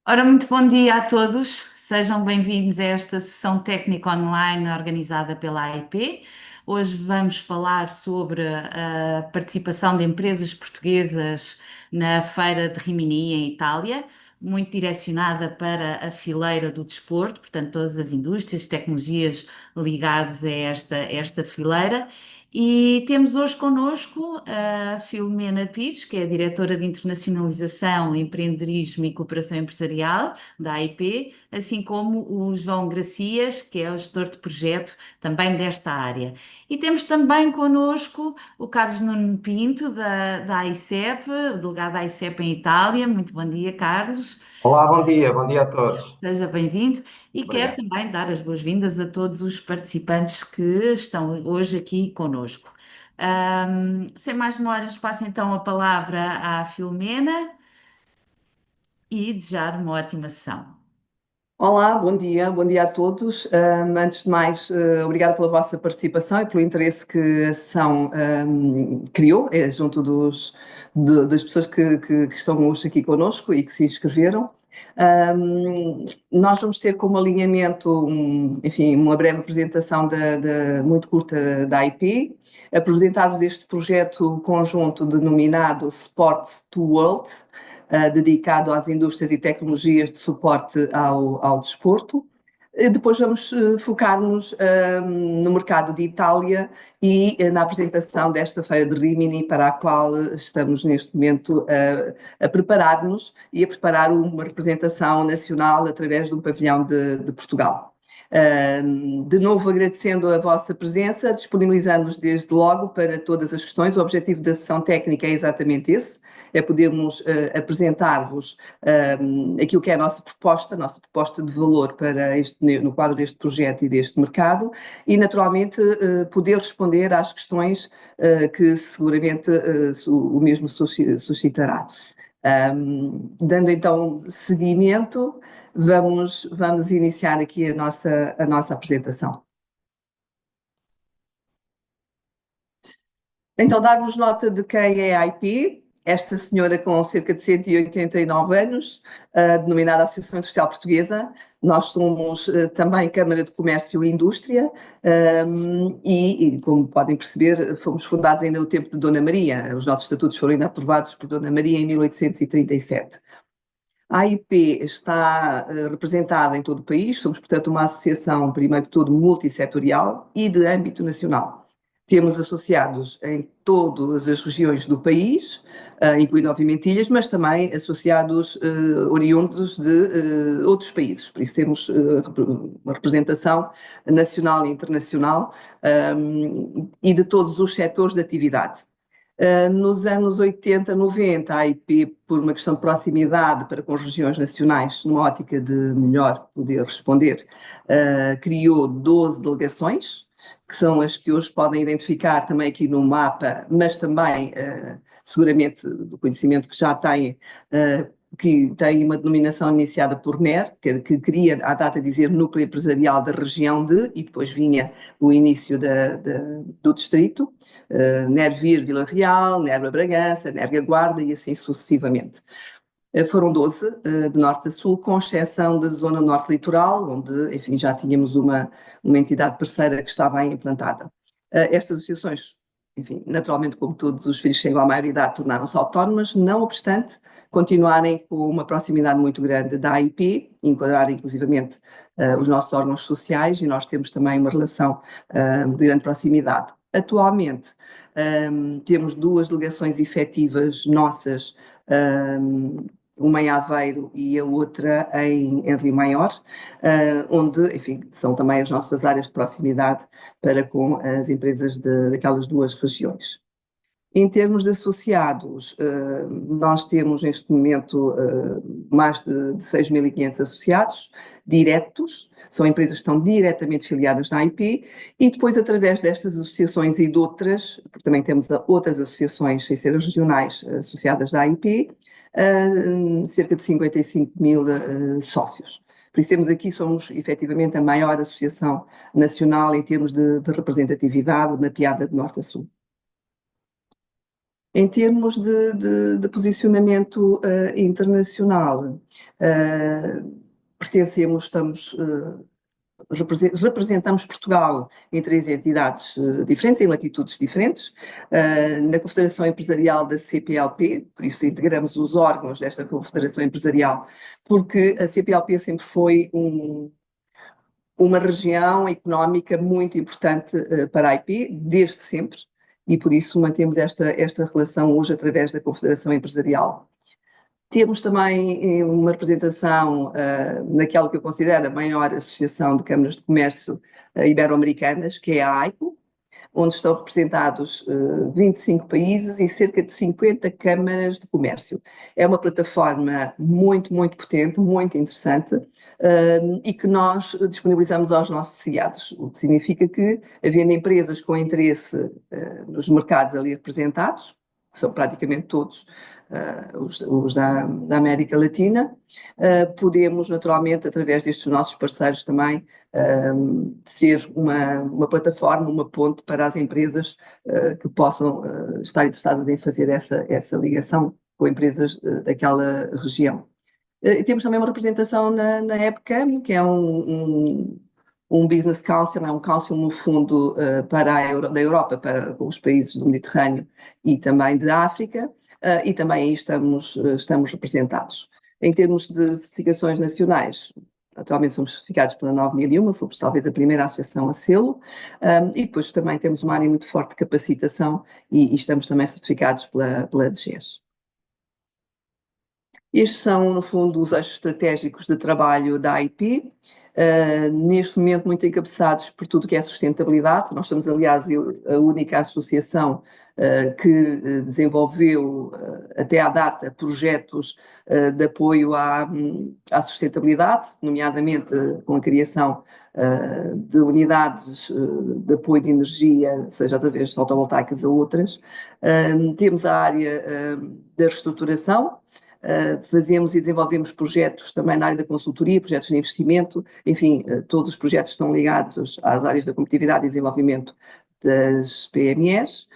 Ora, muito bom dia a todos. Sejam bem-vindos a esta sessão técnica online organizada pela AIP. Hoje vamos falar sobre a participação de empresas portuguesas na Feira de Rimini, em Itália, muito direcionada para a fileira do desporto, portanto, todas as indústrias, tecnologias ligadas a esta fileira. E temos hoje connosco a Filomena Pires, que é a diretora de Internacionalização, Empreendedorismo e Cooperação Empresarial da AIP, assim como o João Gracias, que é o gestor de projeto também desta área. E temos também connosco o Carlos Nuno Pinto, da AICEP, o delegado da AICEP em Itália. Muito bom dia, Carlos. Olá, bom dia a todos. Seja bem-vindo e quero Obrigado. também dar as boas-vindas a todos os participantes que estão hoje aqui conosco. Sem mais demoras, passo então a palavra à Filomena e desejar uma ótima sessão. Olá, bom dia a todos. Antes de mais, obrigada pela vossa participação e pelo interesse que a sessão criou, junto das pessoas que estão hoje aqui connosco e que se inscreveram. Nós vamos ter como alinhamento, enfim, uma breve apresentação muito curta da IP, apresentar-vos este projeto conjunto denominado Sports to World, dedicado às indústrias e tecnologias de suporte ao desporto. Depois vamos focar-nos no mercado de Itália e na apresentação desta Feira de Rimini, para a qual estamos neste momento a preparar-nos e a preparar uma representação nacional através de um pavilhão de Portugal. De novo, agradecendo a vossa presença, disponibilizando-nos desde logo para todas as questões. O objetivo da sessão técnica é exatamente esse, é podermos apresentar-vos aquilo que é a nossa proposta de valor no quadro deste projeto e deste mercado e, naturalmente, poder responder às questões que seguramente o mesmo suscitará. Dando então seguimento, vamos iniciar aqui a nossa apresentação. Então, dar-vos nota de quem é a IP, esta senhora com cerca de 189 anos, denominada Associação Industrial Portuguesa. Nós somos também Câmara de Comércio e Indústria e, como podem perceber, fomos fundados ainda no tempo de Dona Maria. Os nossos estatutos foram ainda aprovados por Dona Maria em 1837. A AIP está representada em todo o país, somos, portanto, uma associação, primeiro de tudo, multissetorial e de âmbito nacional. Temos associados em todas as regiões do país, incluindo, obviamente, ilhas, mas também associados oriundos de outros países. Por isso temos uma representação nacional e internacional e de todos os setores de atividade. Nos anos 80, 90, a AIP, por uma questão de proximidade para com as regiões nacionais, numa ótica de melhor poder responder, criou 12 delegações, que são as que hoje podem identificar também aqui no mapa, mas também, seguramente, do conhecimento que já têm, que tem uma denominação iniciada por NER, que queria, à data, dizer Núcleo Empresarial da Região de, e depois vinha o início do distrito, NER-Vir Vila Real, NER Bragança, NER Guarda e assim sucessivamente. Foram 12, de norte a sul, com exceção da zona norte litoral, onde, enfim, já tínhamos uma entidade parceira que estava aí implantada. Estas associações, enfim, naturalmente, como todos os filhos chegam à maioridade, tornaram-se autónomas, não obstante continuarem com uma proximidade muito grande da AIP, enquadrar inclusivamente os nossos órgãos sociais, e nós temos também uma relação de grande proximidade. Atualmente, temos duas delegações efetivas nossas, uma em Aveiro e a outra em Rio Maior, onde, enfim, são também as nossas áreas de proximidade para com as empresas daquelas duas regiões. Em termos de associados, nós temos neste momento mais de 6.500 associados diretos, são empresas que estão diretamente filiadas na AIP, e depois, através destas associações e de outras, porque também temos outras associações, sem ser as regionais, associadas da AIP, cerca de 55.000 sócios. Por isso temos aqui, somos efetivamente a maior associação nacional em termos de representatividade mapeada de norte a sul. Em termos de posicionamento internacional, representamos Portugal em 3 entidades diferentes, em latitudes diferentes, na Confederação Empresarial da CPLP, por isso integramos os órgãos desta Confederação Empresarial, porque a CPLP sempre foi uma região económica muito importante para a IP, desde sempre, e por isso mantemos esta relação hoje através da Confederação Empresarial. Temos também uma representação naquela que eu considero a maior associação de câmaras de comércio ibero-americanas, que é a AICO, onde estão representados 25 países e cerca de 50 câmaras de comércio. É uma plataforma muito, muito potente, muito interessante, e que nós disponibilizamos aos nossos associados, o que significa que, havendo empresas com interesse nos mercados ali representados, que são praticamente todos os da América Latina, podemos naturalmente, através destes nossos parceiros também, ser uma plataforma, uma ponte para as empresas que possam estar interessadas em fazer essa ligação com empresas daquela região. Temos também uma representação na EPCAM, que é um Business Council, é um council no fundo da Europa, para os países do Mediterrâneo e também da África, e também aí estamos representados. Em termos de certificações nacionais, atualmente somos certificados pela 9001, fomos talvez a primeira associação a sê-lo, e depois também temos uma área muito forte de capacitação e estamos também certificados pela DGES. Estes são, no fundo, os eixos estratégicos de trabalho da IP, neste momento muito encabeçados por tudo que é sustentabilidade. Nós somos, aliás, a única associação que desenvolveu, até à data, projetos de apoio à sustentabilidade, nomeadamente com a criação de unidades de apoio de energia, seja através de fotovoltaicas ou outras. Temos a área da reestruturação. Fazemos e desenvolvemos projetos também na área da consultoria, projetos de investimento, enfim, todos os projetos estão ligados às áreas da competitividade e desenvolvimento das PMEs.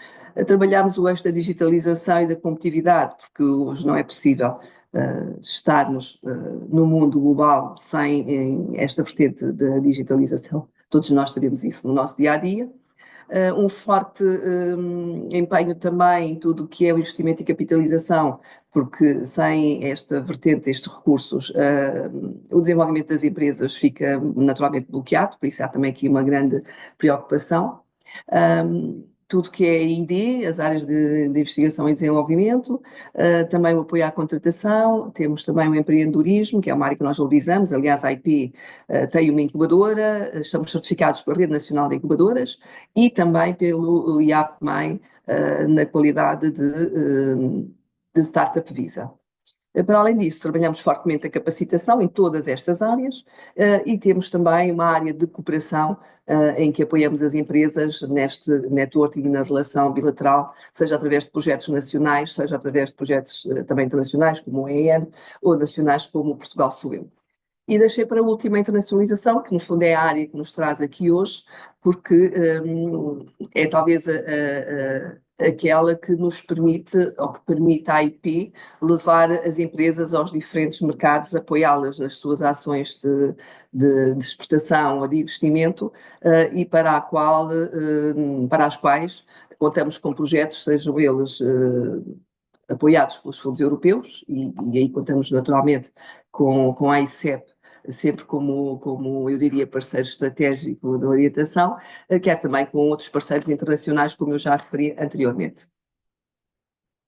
Trabalhamos o eixo da digitalização e da competitividade, porque hoje não é possível estarmos no mundo global sem esta vertente da digitalização. Todos nós sabemos isso no nosso dia-a-dia. Um forte empenho também em tudo o que é o investimento e capitalização, porque sem esta vertente, estes recursos, o desenvolvimento das empresas fica naturalmente bloqueado, por isso há também aqui uma grande preocupação. Tudo que é I+D, as áreas de investigação e desenvolvimento, também o apoio à contratação, temos também o empreendedorismo, que é uma área que nós valorizamos, aliás a IP tem uma incubadora, estamos certificados pela Rede Nacional de Incubadoras e também pelo IAPMEI na qualidade de Startup Visa. Para além disso, trabalhamos fortemente a capacitação em todas estas áreas e temos também uma área de cooperação em que apoiamos as empresas neste networking e na relação bilateral, seja através de projetos nacionais, seja através de projetos também internacionais, como o EN, ou nacionais como o Portugal Sou Eu. E deixei para a última internacionalização, que no fundo é a área que nos traz aqui hoje, porque é talvez aquela que nos permite, ou que permite à IP levar as empresas aos diferentes mercados, apoiá-las nas suas ações de exportação ou de investimento, e para as quais contamos com projetos, sejam eles apoiados pelos fundos europeus, e aí contamos naturalmente com a ICEP, sempre como eu diria, parceiro estratégico da orientação, quer também com outros parceiros internacionais, como eu já referi anteriormente.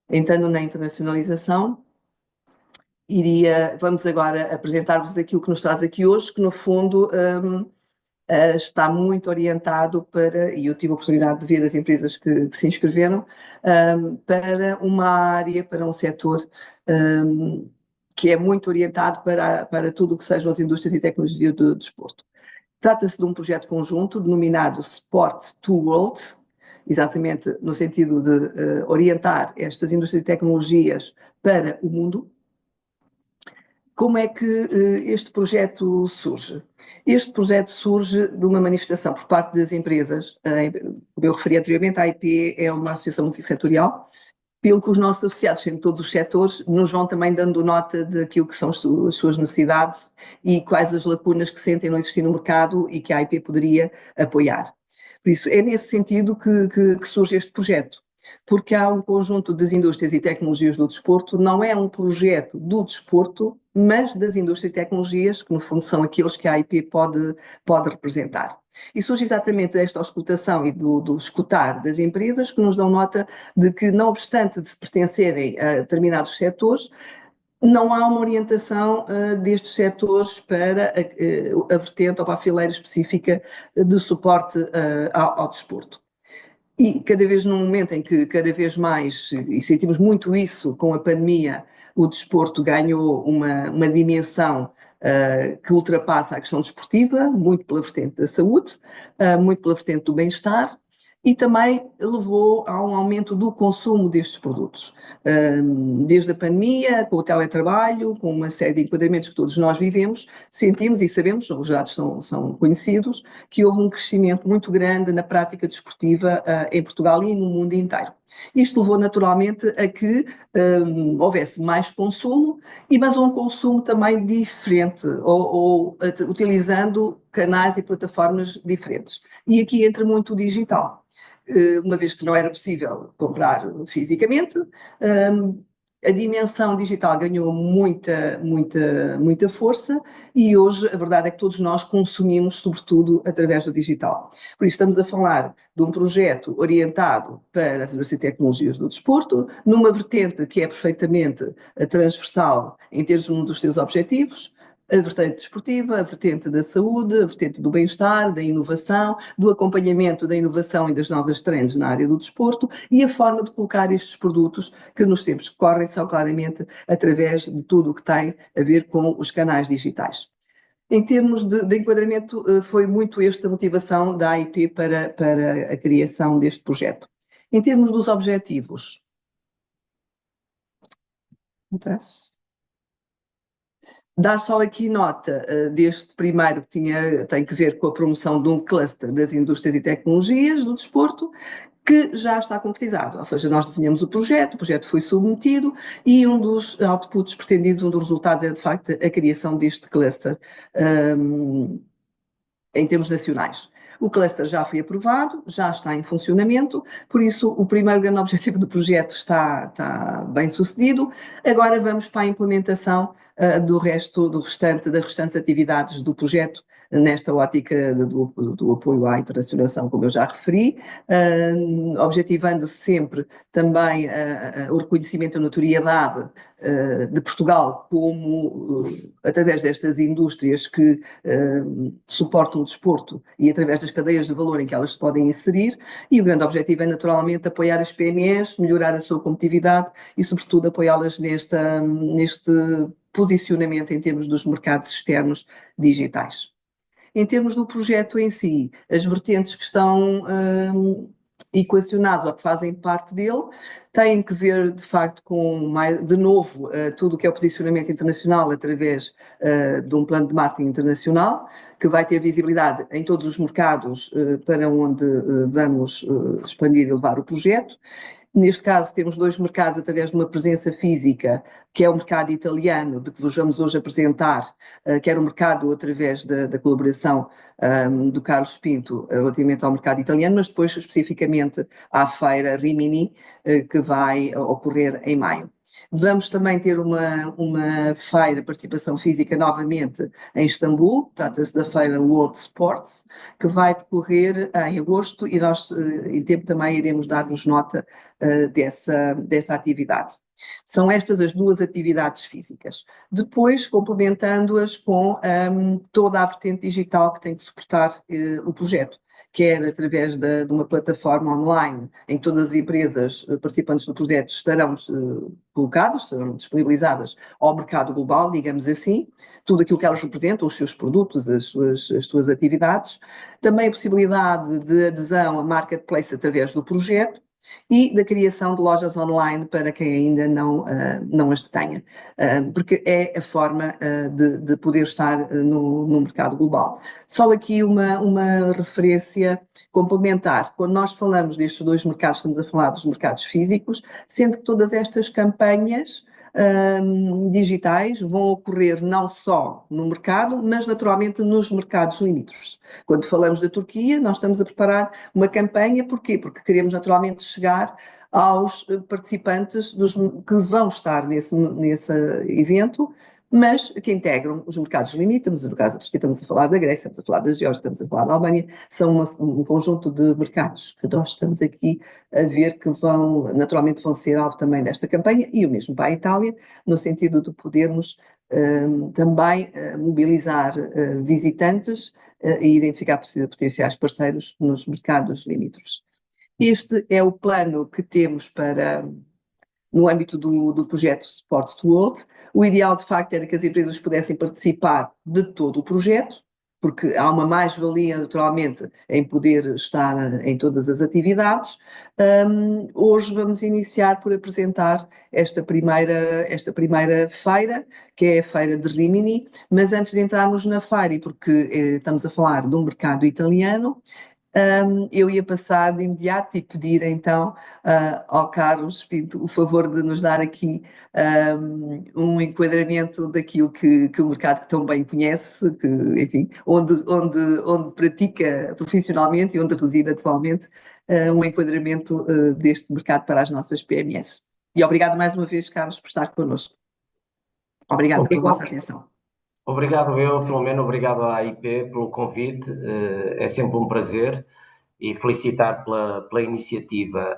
Entrando na internacionalização, vamos agora apresentar-vos aquilo que nos traz aqui hoje, que no fundo está muito orientado para, e eu tive a oportunidade de ver as empresas que se inscreveram, para uma área, para um setor que é muito orientado para tudo o que sejam as indústrias e tecnologia do desporto. Trata-se de um projeto conjunto denominado Sport to World, exatamente no sentido de orientar estas indústrias e tecnologias para o mundo. Como é que este projeto surge? Este projeto surge de uma manifestação por parte das empresas. Como eu referi anteriormente, a IP é uma associação multissetorial pelo que os nossos associados, em todos os setores, nos vão também dando nota daquilo que são as suas necessidades e quais as lacunas que sentem não existir no mercado e que a AIP poderia apoiar. Por isso, é nesse sentido que surge este projeto, porque há um conjunto das indústrias e tecnologias do desporto, não é um projeto do desporto, mas das indústrias e tecnologias, que no fundo são aqueles que a AIP pode representar. E surge exatamente desta auscultação e do escutar das empresas que nos dão nota de que, não obstante de se pertencerem a determinados setores, não há uma orientação destes setores para a vertente ou para a fileira específica de suporte ao desporto. E cada vez num momento em que cada vez mais, e sentimos muito isso com a pandemia, o desporto ganhou uma dimensão que ultrapassa a questão desportiva, muito pela vertente da saúde, muito pela vertente do bem-estar, e também levou a um aumento do consumo destes produtos. Desde a pandemia, com o teletrabalho, com uma série de enquadramentos que todos nós vivemos, sentimos e sabemos, os dados são conhecidos, que houve um crescimento muito grande na prática desportiva em Portugal e no mundo inteiro. Isto levou naturalmente a que houvesse mais consumo, mas um consumo também diferente, ou utilizando canais e plataformas diferentes. E aqui entra muito o digital. Uma vez que não era possível comprar fisicamente, a dimensão digital ganhou muita força e hoje a verdade é que todos nós consumimos sobretudo através do digital. Por isso estamos a falar de um projeto orientado para as indústrias e tecnologias do desporto, numa vertente que é perfeitamente transversal em termos dos seus objetivos, a vertente desportiva, a vertente da saúde, a vertente do bem-estar, da inovação, do acompanhamento da inovação e das novas trends na área do desporto e a forma de colocar estes produtos que nos tempos que correm são claramente através de tudo o que tem a ver com os canais digitais. Em termos de enquadramento, foi muito esta a motivação da AIP para a criação deste projeto. Em termos dos objetivos, dar só aqui nota deste primeiro que tem que ver com a promoção de um cluster das indústrias e tecnologias do desporto, que já está concretizado, ou seja, nós desenhamos o projeto foi submetido e um dos outputs pretendidos, um dos resultados é de facto a criação deste cluster em termos nacionais. O cluster já foi aprovado, já está em funcionamento, por isso o primeiro grande objetivo do projeto está bem sucedido. Agora vamos para a implementação das restantes atividades do projeto, nesta ótica do apoio à internacionalização, como eu já referi, objetivando sempre também o reconhecimento e a notoriedade de Portugal como, através destas indústrias que suportam o desporto e através das cadeias de valor em que elas se podem inserir, e o grande objetivo é naturalmente apoiar as PMEs, melhorar a sua competitividade e sobretudo apoiá-las neste posicionamento em termos dos mercados externos digitais. Em termos do projeto em si, as vertentes que estão equacionadas ou que fazem parte dele têm que ver, de facto, com, de novo, tudo o que é o posicionamento internacional através de um plano de marketing internacional, que vai ter visibilidade em todos os mercados para onde vamos expandir e levar o projeto. Neste caso, temos dois mercados através de uma presença física, que é o mercado italiano, de que vos vamos hoje apresentar, que era o mercado através da colaboração do Carlos Pinto relativamente ao mercado italiano, mas depois especificamente à feira Rimini, que vai ocorrer em maio. Vamos também ter uma feira, participação física novamente em Istambul, trata-se da feira World Sports, que vai decorrer em agosto e nós em tempo também iremos dar-vos nota dessa atividade. São estas as duas atividades físicas. Depois, complementando-as com toda a vertente digital que tem que suportar o projeto, quer através de uma plataforma online em que todas as empresas participantes do projeto estarão colocadas, estarão disponibilizadas ao mercado global, digamos assim, tudo aquilo que elas representam, os seus produtos, as suas atividades. Também a possibilidade de adesão a marketplace através do projeto e da criação de lojas online para quem ainda não as tenha, porque é a forma de poder estar no mercado global. Só aqui uma referência complementar. Quando nós falamos destes dois mercados, estamos a falar dos mercados físicos, sendo que todas estas campanhas digitais vão ocorrer não só no mercado, mas naturalmente nos mercados limítrofes. Quando falamos da Turquia, nós estamos a preparar uma campanha, porquê? Porque queremos naturalmente chegar aos participantes que vão estar nesse evento, mas que integram os mercados limítrofes. No caso da Turquia, estamos a falar da Grécia, estamos a falar da Geórgia, estamos a falar da Albânia, são um conjunto de mercados que nós estamos aqui a ver que naturalmente vão ser alvo também desta campanha, e o mesmo para a Itália, no sentido de podermos também mobilizar visitantes e identificar potenciais parceiros nos mercados limítrofes. Este é o plano que temos no âmbito do projeto Sports to World. O ideal, de facto, era que as empresas pudessem participar de todo o projeto, porque há uma mais-valia, naturalmente, em poder estar em todas as atividades. Hoje vamos iniciar por apresentar esta primeira feira, que é a Feira de Rimini, mas antes de entrarmos na feira, e porque estamos a falar de um mercado italiano, eu ia passar de imediato e pedir então ao Carlos Pinto o favor de nos dar aqui um enquadramento daquilo que o mercado que tão bem conhece, que, enfim, onde pratica profissionalmente e onde reside atualmente, um enquadramento deste mercado para as nossas PMEs. E obrigado mais uma vez, Carlos, por estar connosco. Obrigado pela vossa atenção. Obrigado eu, Filomena, obrigado à AIP pelo convite, é sempre um prazer, e felicitar pela iniciativa.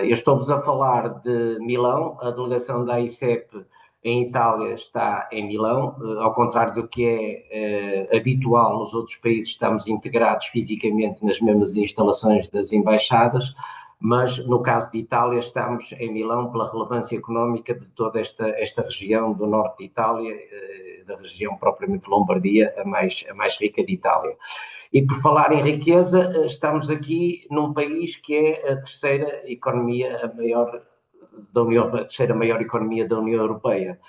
Eu estou-vos a falar de Milão, a delegação da AICEP em Itália está em Milão, ao contrário do que é habitual nos outros países, estamos integrados fisicamente nas mesmas instalações das embaixadas, mas no caso de Itália estamos em Milão pela relevância económica de toda esta região do norte de Itália, da região propriamente Lombardia, a mais rica de Itália. E por falar em riqueza, estamos aqui num país que é a terceira maior economia da União Europeia.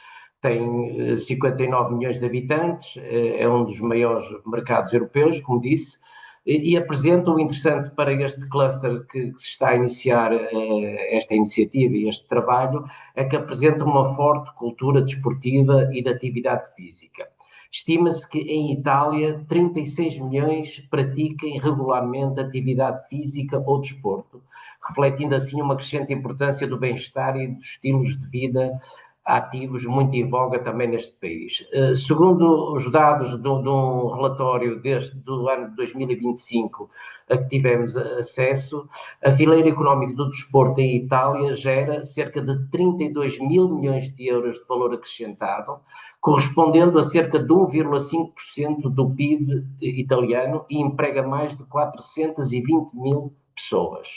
Tem 59 milhões de habitantes, é um dos maiores mercados europeus, como disse, e apresenta o interessante para este cluster que se está a iniciar esta iniciativa e este trabalho, é que apresenta uma forte cultura desportiva e de atividade física. Estima-se que em Itália 36 milhões pratiquem regularmente atividade física ou desporto, refletindo assim uma crescente importância do bem-estar e dos estilos de vida ativos muito em voga também neste país. Segundo os dados de um relatório do ano de 2025 a que tivemos acesso, a fileira económica do desporto em Itália gera cerca de 32 mil milhões de euros de valor acrescentado, correspondendo a cerca de 1,5% do PIB italiano e emprega mais de 420 mil pessoas.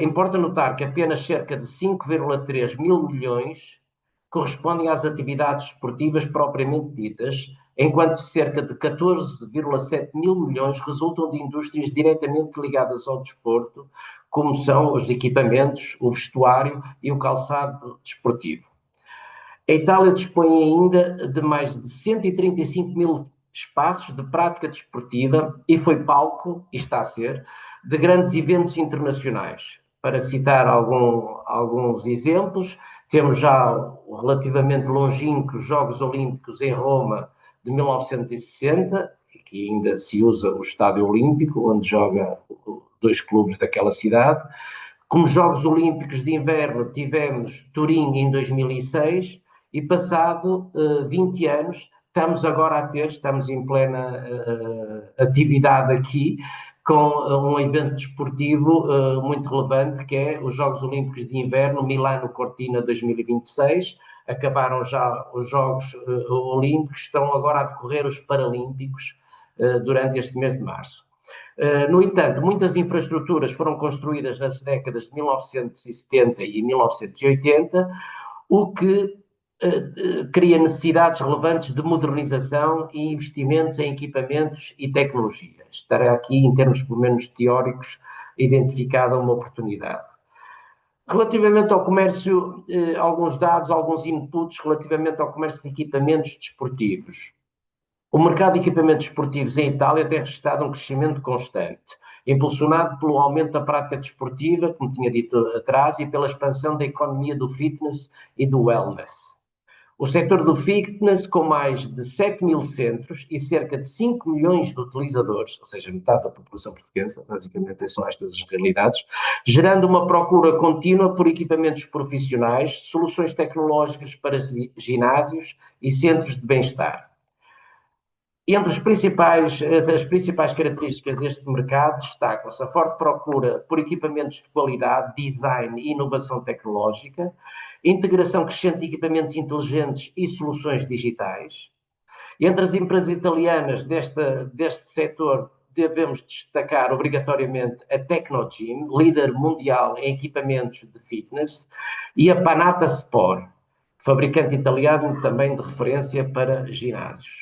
Importa notar que apenas cerca de 5,3 mil milhões correspondem às atividades esportivas propriamente ditas, enquanto cerca de 14,7 mil milhões resultam de indústrias diretamente ligadas ao desporto, como são os equipamentos, o vestuário e o calçado desportivo. A Itália dispõe ainda de mais de 135 mil espaços de prática desportiva e foi palco, e está a ser, de grandes eventos internacionais. Para citar alguns exemplos, temos já relativamente longínquos Jogos Olímpicos em Roma de 1960, que ainda se usa o Estádio Olímpico, onde joga 2 clubes daquela cidade. Como Jogos Olímpicos de Inverno tivemos Turim em 2006 e passado 20 anos estamos em plena atividade aqui com um evento desportivo muito relevante, que é os Jogos Olímpicos de Inverno Milano-Cortina 2026. Acabaram já os Jogos Olímpicos, estão agora a decorrer os Paralímpicos durante este mês de março. No entanto, muitas infraestruturas foram construídas nas décadas de 1970 e 1980, o que cria necessidades relevantes de modernização e investimentos em equipamentos e tecnologia. Estará aqui, em termos pelo menos teóricos, identificada uma oportunidade. Relativamente ao comércio, alguns dados, alguns inputs relativamente ao comércio de equipamentos desportivos. O mercado de equipamentos desportivos em Itália tem registrado um crescimento constante, impulsionado pelo aumento da prática desportiva, como tinha dito atrás, e pela expansão da economia do fitness e do wellness. O setor do fitness, com mais de 7 mil centros e cerca de 5 milhões de utilizadores, ou seja, metade da população portuguesa, basicamente são estas as realidades, gerando uma procura contínua por equipamentos profissionais, soluções tecnológicas para ginásios e centros de bem-estar. Entre as principais características deste mercado destacam-se a forte procura por equipamentos de qualidade, design e inovação tecnológica, integração crescente de equipamentos inteligentes e soluções digitais. Entre as empresas italianas deste setor, devemos destacar obrigatoriamente a Tecnogym, líder mundial em equipamentos de fitness, e a Panata Sport, fabricante italiano também de referência para ginásios.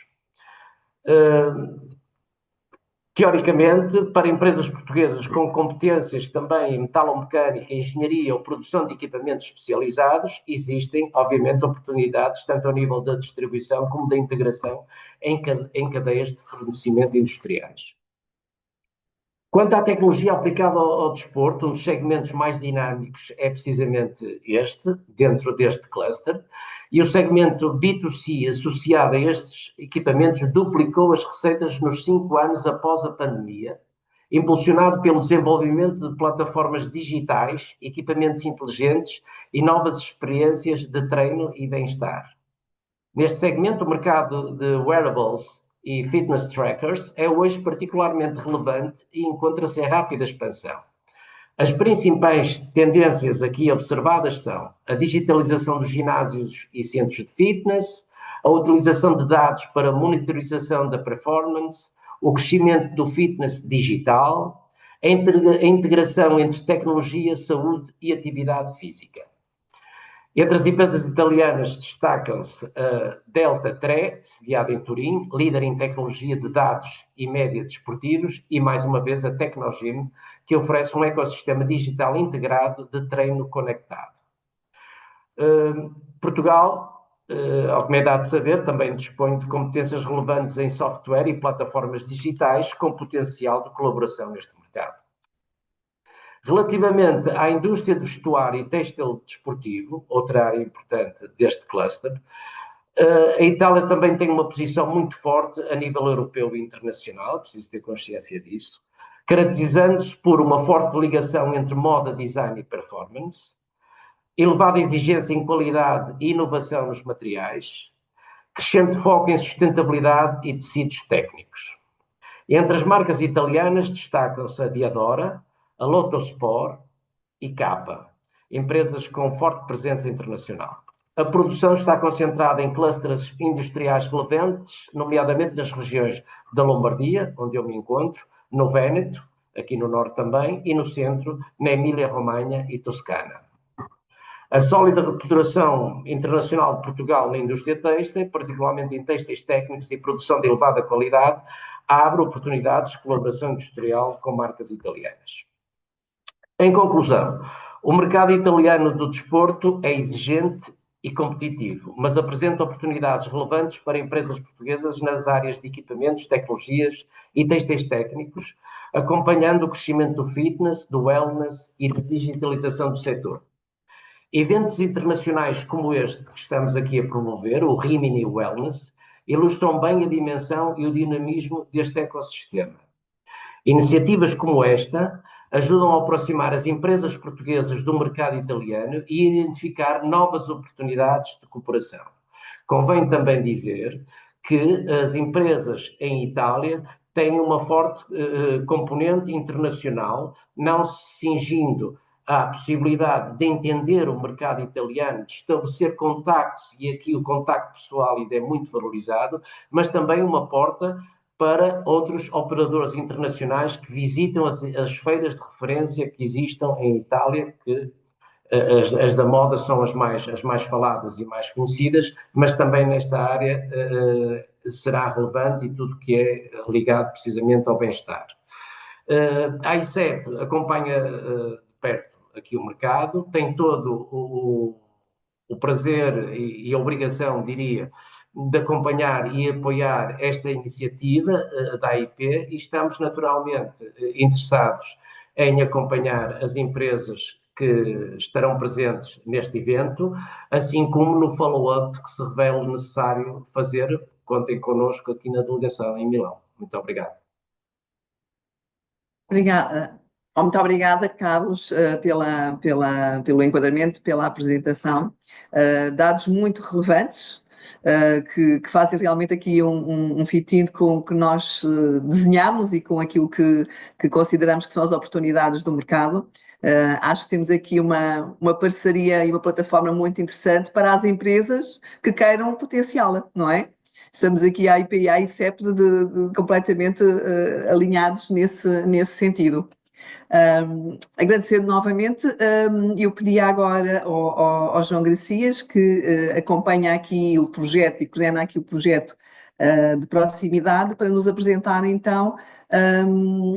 Teoricamente, para empresas portuguesas com competências também em metalomecânica, engenharia ou produção de equipamentos especializados, existem, obviamente, oportunidades tanto ao nível da distribuição como da integração em cadeias de fornecimento industriais. Quanto à tecnologia aplicada ao desporto, um dos segmentos mais dinâmicos é precisamente este, dentro deste cluster, e o segmento B2C associado a estes equipamentos duplicou as receitas nos 5 anos após a pandemia, impulsionado pelo desenvolvimento de plataformas digitais, equipamentos inteligentes e novas experiências de treino e bem-estar. Neste segmento, o mercado de wearables e fitness trackers é hoje particularmente relevante e encontra-se em rápida expansão. As principais tendências aqui observadas são a digitalização dos ginásios e centros de fitness, a utilização de dados para monitorização da performance, o crescimento do fitness digital, a integração entre tecnologia, saúde e atividade física. Entre as empresas italianas destacam-se a Delta Tre, sediada em Turim, líder em tecnologia de dados e média desportivos, e mais uma vez a Tecnogym, que oferece um ecossistema digital integrado de treino conectado. Portugal, ao que me é dado saber, também dispõe de competências relevantes em software e plataformas digitais com potencial de colaboração neste mercado. Relativamente à indústria de vestuário e têxtil desportivo, outra área importante deste cluster, a Itália também tem uma posição muito forte a nível europeu e internacional, preciso ter consciência disso, caracterizando-se por uma forte ligação entre moda, design e performance, elevada exigência em qualidade e inovação nos materiais, crescente foco em sustentabilidade e tecidos técnicos. Entre as marcas italianas destacam-se a Diadora, a Lottosport e Kappa, empresas com forte presença internacional. A produção está concentrada em clusters industriais relevantes, nomeadamente nas regiões da Lombardia, onde eu me encontro, no Véneto, aqui no norte também, e no centro, na Emília-Romanha e Toscana. A sólida reputação internacional de Portugal na indústria têxtil, particularmente em têxteis técnicos e produção de elevada qualidade, abre oportunidades de colaboração industrial com marcas italianas. Em conclusão, o mercado italiano do desporto é exigente e competitivo, mas apresenta oportunidades relevantes para empresas portuguesas nas áreas de equipamentos, tecnologias e têxteis técnicos, acompanhando o crescimento do fitness, do wellness e da digitalização do setor. Eventos internacionais como este que estamos aqui a promover, o Rimini Wellness, ilustram bem a dimensão e o dinamismo deste ecossistema. Iniciativas como esta ajudam a aproximar as empresas portuguesas do mercado italiano e identificar novas oportunidades de cooperação. Convém também dizer que as empresas em Itália têm uma forte componente internacional, não se cingindo à possibilidade de entender o mercado italiano, de estabelecer contactos, e aqui o contacto pessoal ainda é muito valorizado, mas também uma porta para outros operadores internacionais que visitam as feiras de referência que existam em Itália, que as da moda são as mais faladas e mais conhecidas, mas também nesta área será relevante e tudo que é ligado precisamente ao bem-estar. A ICEP acompanha de perto aqui o mercado, tem todo o prazer e a obrigação, diria, de acompanhar e apoiar esta iniciativa da AIP e estamos naturalmente interessados em acompanhar as empresas que estarão presentes neste evento, assim como no follow-up que se revele necessário fazer. Contem connosco aqui na delegação em Milão. Muito obrigado. Obrigada. Muito obrigada, Carlos, pelo enquadramento, pela apresentação. Dados muito relevantes, que fazem realmente aqui um fit-in com o que nós desenhamos e com aquilo que consideramos que são as oportunidades do mercado. Acho que temos aqui uma parceria e uma plataforma muito interessante para as empresas que queiram potenciá-la, não é? Estamos aqui a IP e a ICEP completamente alinhados nesse sentido. Agradecendo novamente, eu pedi agora ao João Gracias, que acompanha aqui o projeto e coordena aqui o projeto de proximidade, para nos apresentar então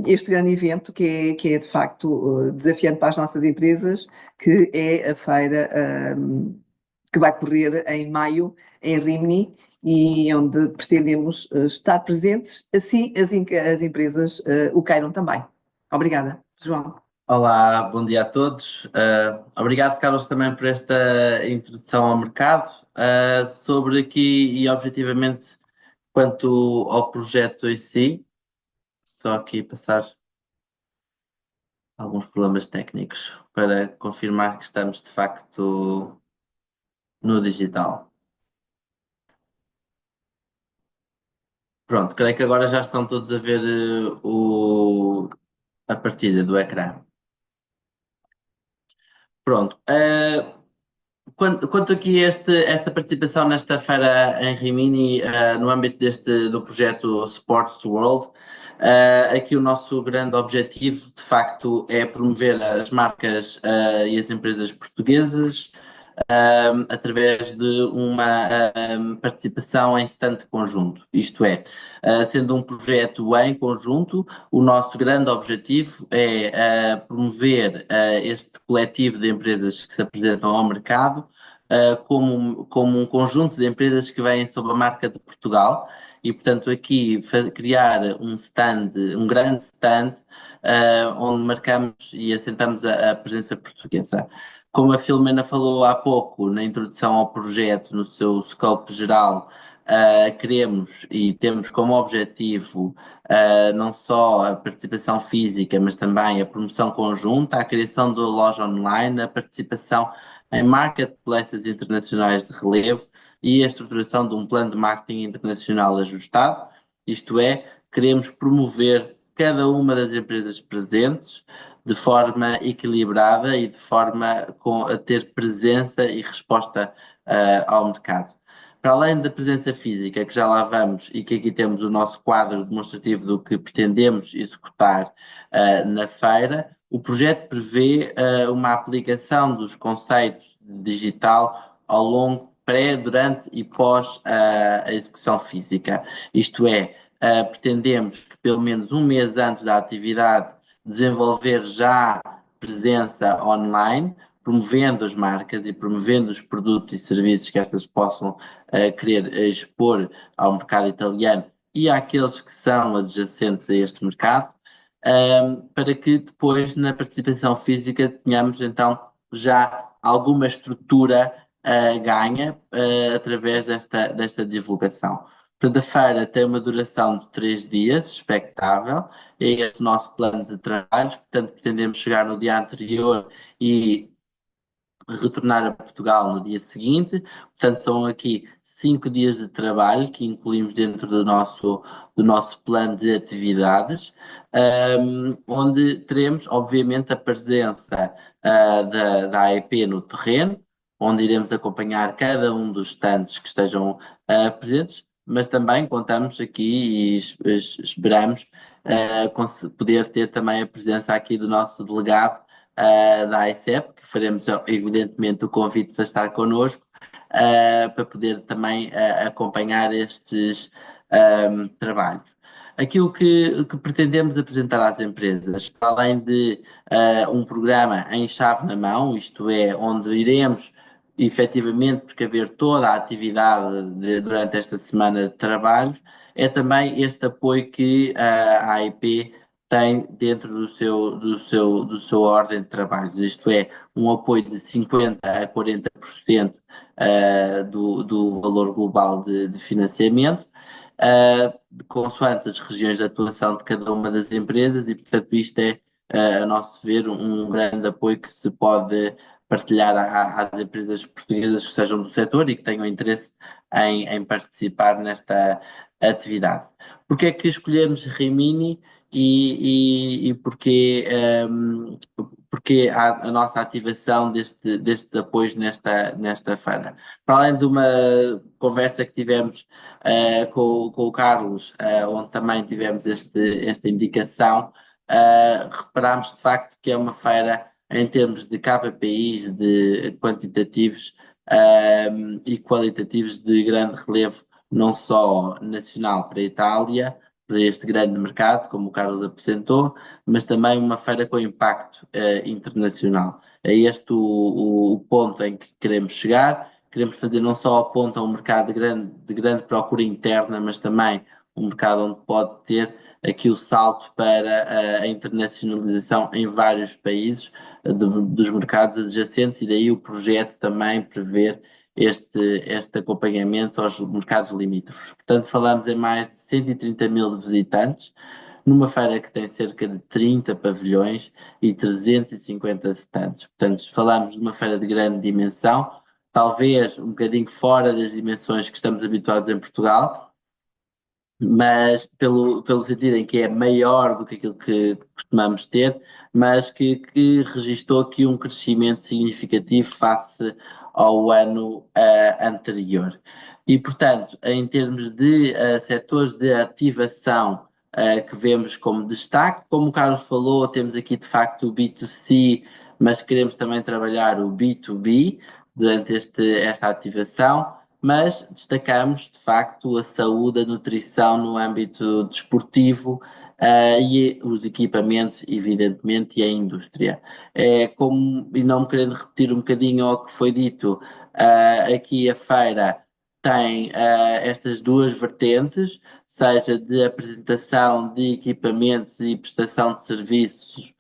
este grande evento que é de facto desafiante para as nossas empresas, que é a feira que vai correr em maio em Rimini, e onde pretendemos estar presentes, assim as empresas o queiram também. Obrigada, João. Olá, bom dia a todos. Obrigado, Carlos, também por esta introdução ao mercado. Sobre aqui e objetivamente quanto ao projeto em si, só aqui passar alguns problemas técnicos para confirmar que estamos de facto no digital. Pronto, creio que agora já estão todos a ver a partida do ecrã. Pronto. Quanto aqui esta participação nesta feira em Rimini, no âmbito do projeto Sports to World, aqui o nosso grande objetivo, de facto, é promover as marcas e as empresas portuguesas, através de uma participação em stand conjunto. Isto é, sendo um projeto em conjunto, o nosso grande objetivo é promover este coletivo de empresas que se apresentam ao mercado como um conjunto de empresas que vêm sob a marca de Portugal e, portanto, aqui criar um grande stand onde marcamos e assentamos a presença portuguesa. Como a Filomena falou há pouco, na introdução ao projeto, no seu scope geral, queremos e temos como objetivo não só a participação física, mas também a promoção conjunta, a criação da loja online, a participação em marketplaces internacionais de relevo e a estruturação de um plano de marketing internacional ajustado. Isto é, queremos promover cada uma das empresas presentes de forma equilibrada e de forma a ter presença e resposta ao mercado. Para além da presença física, que já lá vamos, e que aqui temos o nosso quadro demonstrativo do que pretendemos executar na feira, o projeto prevê uma aplicação dos conceitos digital ao longo, pré, durante e pós a execução física. Isto é, pretendemos que pelo menos um mês antes da atividade desenvolver já presença online, promovendo as marcas e promovendo os produtos e serviços que estas possam querer expor ao mercado italiano e àqueles que são adjacentes a este mercado, para que depois na participação física tenhamos então já alguma estrutura ganha através desta divulgação. Portanto, a feira tem uma duração de 3 dias, expectável, é este o nosso plano de trabalhos, portanto pretendemos chegar no dia anterior e retornar a Portugal no dia seguinte, portanto são aqui 5 dias de trabalho que incluímos dentro do nosso plano de atividades, onde teremos obviamente a presença da AEP no terreno, onde iremos acompanhar cada um dos stands que estejam presentes, mas também contamos aqui e esperamos poder ter também a presença aqui do nosso delegado da ICEP, que faremos evidentemente o convite para estar connosco, para poder também acompanhar estes trabalhos. Aquilo que pretendemos apresentar às empresas, para além de um programa em chave na mão, isto é, onde iremos efetivamente precaver toda a atividade durante esta semana de trabalhos, é também este apoio que a AIP tem dentro do seu ordem de trabalhos, isto é, um apoio de 50% a 40% do valor global de financiamento, consoante as regiões de atuação de cada uma das empresas, e portanto isto é, a nosso ver, um grande apoio que se pode partilhar às empresas portuguesas que sejam do setor e que tenham interesse em participar nesta atividade. Porque é que escolhemos Rimini e porque a nossa ativação destes apoios nesta feira? Para além de uma conversa que tivemos com o Carlos, onde também tivemos esta indicação, reparámos de facto que é uma feira em termos de KPIs, de quantitativos e qualitativos de grande relevo, não só nacional para a Itália, para este grande mercado, como o Carlos apresentou, mas também uma feira com impacto internacional. É este o ponto em que queremos chegar. Queremos fazer não só a ponta a um mercado de grande procura interna, mas também um mercado onde pode ter aqui o salto para a internacionalização em vários países dos mercados adjacentes, e daí o projeto também prever este acompanhamento aos mercados limítrofes. Portanto, falamos em mais de 130 mil visitantes, numa feira que tem cerca de 30 pavilhões e 350 stands. Portanto, falamos de uma feira de grande dimensão, talvez um bocadinho fora das dimensões que estamos habituados em Portugal, mas pelo sentido em que é maior do que aquilo que costumamos ter, mas que registou aqui um crescimento significativo face ao ano anterior. E, portanto, em termos de setores de ativação que vemos como destaque, como o Carlos falou, temos aqui de facto o B2C, mas queremos também trabalhar o B2B durante esta ativação. Mas destacamos, de facto, a saúde, a nutrição no âmbito desportivo e os equipamentos, evidentemente, e a indústria. E não me querendo repetir um bocadinho ao que foi dito, aqui a feira tem estas duas vertentes, seja de apresentação de equipamentos e prestação de serviços